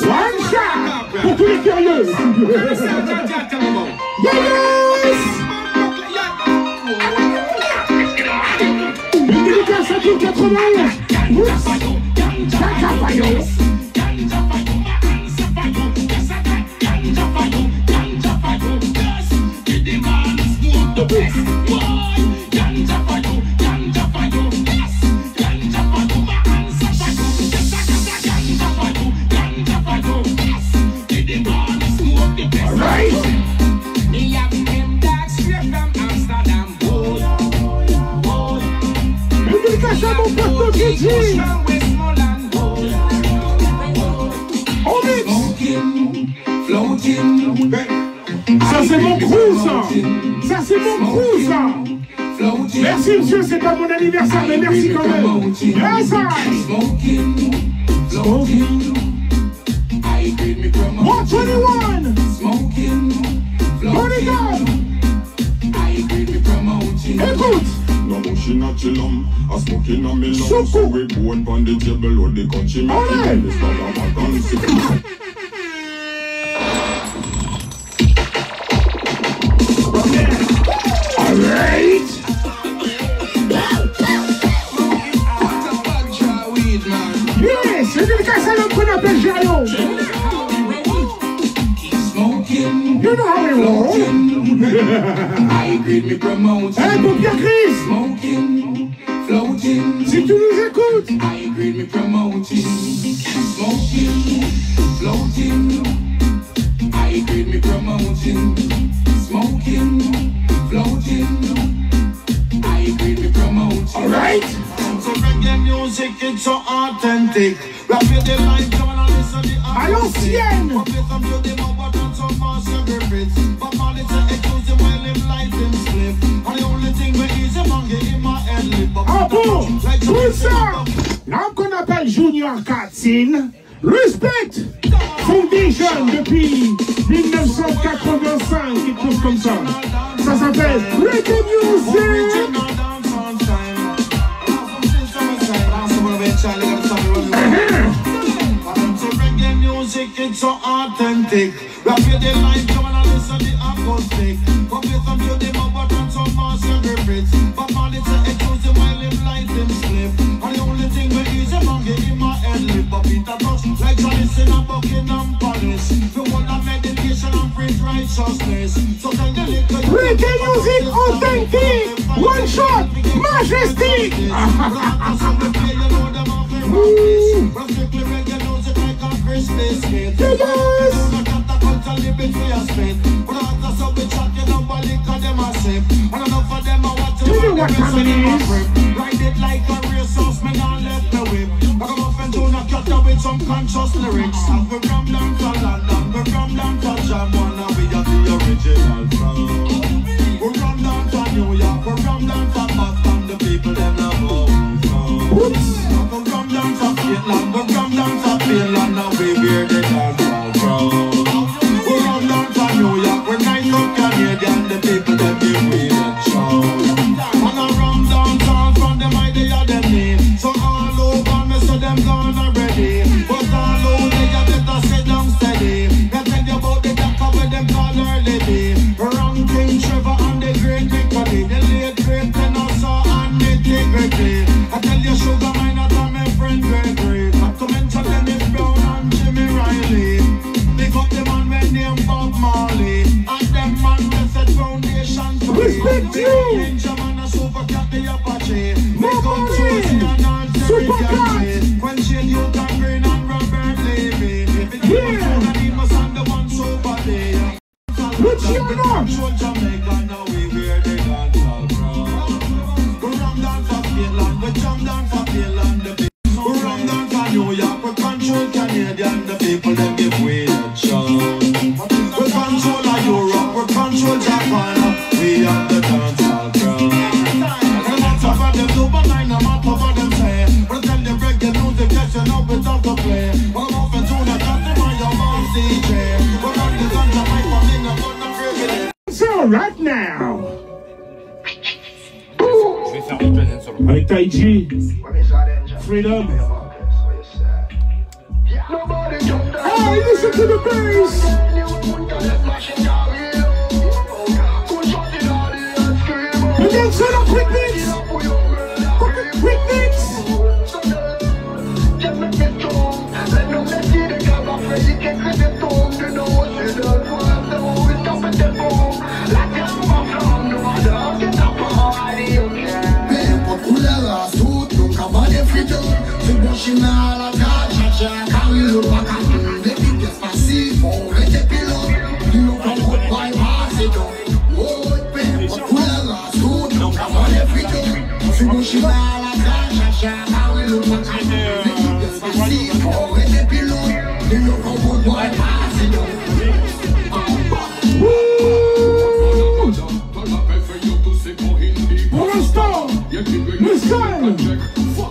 Speaker 5: One shot pour tous les curieux. Yes! Une dédicace à tout 91. Ganja Fayou. Ça c'est mon crew ça. Ça c'est mon crew ça. Merci monsieur, c'est pas mon anniversaire, mais merci quand même. Yes, I. 121. Bodyguard. Écoute.
Speaker 9: No pushing a chillum, a smoking a me lung. So we go on the table or the country make it. This not a vacancy.
Speaker 5: Alright. Yes, c'est dédicace à l'homme qu'on appelle Jayon. You know how we roll. Hey, pour Pierre Chris. Si tu nous écoutes.
Speaker 1: Alright. So reggae music, it's so authentic. Rap your life, come on, listen.
Speaker 10: À l'ancienne. Ah bon, tout ça, l'homme qu'on appelle Junior Katzin, respect, Foundation depuis 1985, quelque chose comme ça. Ça s'appelle Reggae Music.
Speaker 1: It's so authentic. Rap with the life, come on and listen to the acoustic. Come with some beauty, but and some mass and repeats. But all it's a exclusive while him light him slip. And the only thing we easy man get in my head lip. But Peter touch like Chalice in a Buckingham Palace. The one that meditation and preach righteousness. So tell the little
Speaker 10: Reggae Music authentic. One shot, majestic.
Speaker 1: Christmas kid. Yes! I got the culture living for your spit. But I got some bitch out, you know, but liquor them a sip. And enough of them I want to ride the rest of them a grip. Ride it like a race horse, me not let me whip. I come off and do not cut up with some conscious lyrics. And we from down to London, we from down to Jamaica, and we are the original sound. We from down to New York, we from down to Boston, the people them love us. We from down to Finland, we from down to Finland, and we wear the dancehall crown. We run down to New York, we're nice up Canadian, the people them give we the show. And I run downtown from them idea them name. So all over me so them gone already. But all over you better sit down steady. They tell you about the doctor where them call her lady. Wrong King Trevor and the great Nicolay. The late great Tenosa and the Integrity. I tell you Sugar Mine and my friend Gregory. Not to mention Dennis Brown and Jimmy Riley. Pick up the man when name Bob Marley. And them man Blessed Foundation to
Speaker 10: respect you.
Speaker 1: Ninja man a super cat the Apache. Make up Josie and Nancy Gantry. When she you can green and Robert Levy. If it was one of them and the one sober day. Control Jamaica now we wear the dancehall crown. We run down for Finland, we jump down for Finland. We run down for New York, we control Canadian. The people them give way the show. We control Europe, we control Japan. We have the dancehall crown. No matter what them do, but I no matter what them say. But tell them reggae music, yes you know it's up to play. I'm off and tune it, that's why your mom's DJ. We run the guns and my family, no good, no crazy.
Speaker 10: So right now.
Speaker 6: Je vais faire du planète sur le
Speaker 10: Avec Taiji, Freedom. Hey, listen to the bass. And then set up quick beats. Quick beats.
Speaker 1: China, la gaja, Camilo, Bacatu, the biggest massive, the pillow, you know, come with my massive. Oh, baby, what cool as good, no, come on, every day. China, la gaja, Camilo, Bacatu, the biggest massive, the pillow, you know, come with my massive.
Speaker 10: Pour l'instant, le seul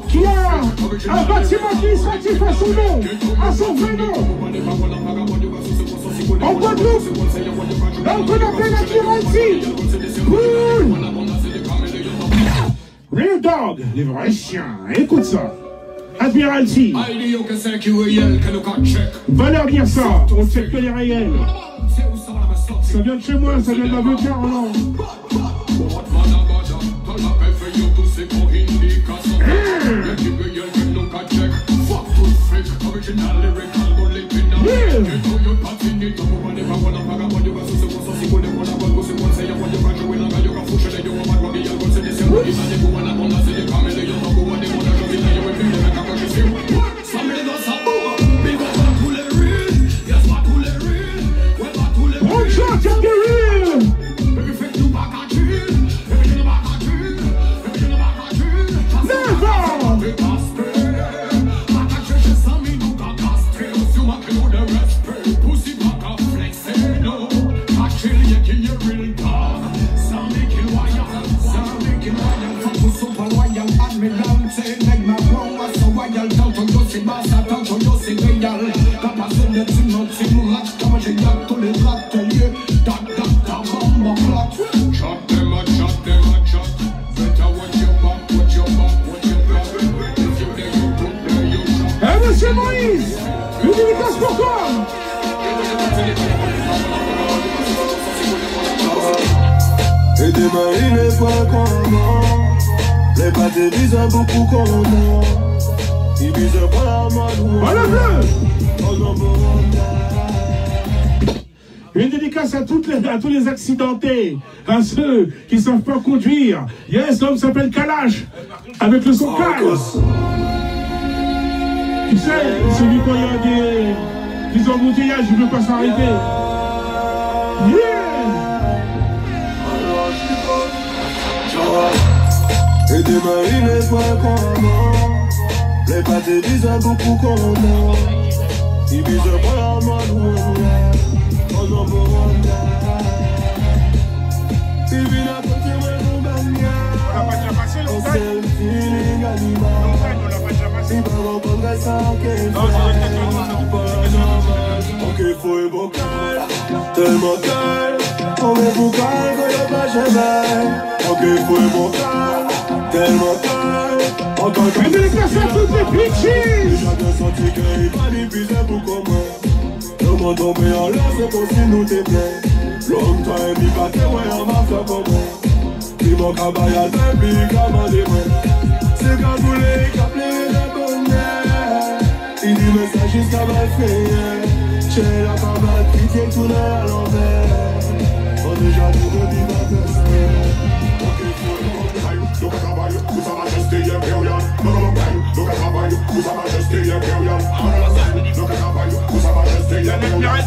Speaker 10: qui a un bâtiment administratif à son nom, à son vrai nom, en Guadeloupe, dans qu'on appelle Admiralty. Real Dog, les vrais chiens, écoute ça. Admiralty. Va leur dire ça, on ne check que les réels. Ça vient de chez moi, ça vient de l'avocat, alors. One shot, you're real. Never.
Speaker 5: bas, Satan, ton yo, c'est réel. Capaz de mettre une autre, c'est nous rate. Comme j'ai gâté tous les ateliers. Tac, tac, tac, bombe, plate. Shot them a shot, them a shot. Better watch your back, watch your back, watch your back. If you there, you put there, you shot.
Speaker 10: Eh, monsieur Moïse, une dédicace pour toi.
Speaker 1: Et demain il est pas comment. Les pâtés disent beaucoup content. Ils disent pas la main.
Speaker 10: Une dédicace à tous les accidentés, à ceux qui ne savent pas conduire. Yes, l'homme s'appelle Kalash, avec le son calme. Tu sais, celui quand il y a des embouteillages, il ne veut pas s'arrêter. Yeah!
Speaker 1: Et demain il est pas comment. Les pâtés disent beaucoup content. Ils disent pas la main. Tellement calme, on est pour calme, que le pas jamais. Ok, faut être bon calme, tellement calme. Encore
Speaker 10: une dédicace à toutes les bitches.
Speaker 1: J'avais senti qu'il va diviser pour comment. Le monde tombé en l'air, c'est comme si nous t'aimait. Long time, il va témoigner à ma faire comment. Il manque à bailler à deux pics à ma démon. C'est quand vous voulez qu'appeler le bonheur. Il dit message jusqu'à ma fille. J'ai la cabane qui tient tout à l'envers. On est déjà tout redit ma personne.
Speaker 9: Look at Hawaii, who's a majesty imperial. No long time, look at Hawaii, who's a majesty imperial. Look at Hawaii, who's a majesty imperial.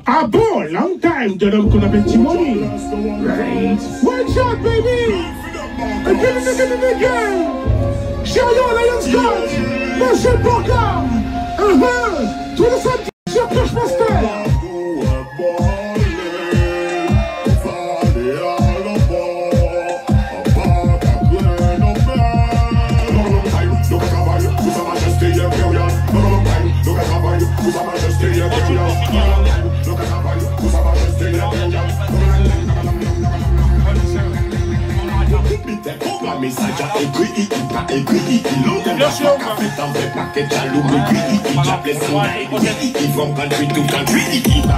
Speaker 10: Ah bon, long time de l'homme qu'on appelle Timoni. Right. One shot, baby. Again. Chariot, Lion Scott. Monsieur Porca. Tout le samedi sur Cashmaster.
Speaker 9: Message a écrit, il a écrit, il a fait un vrai paquet jaloux, il a blessé, il vont country to country, il a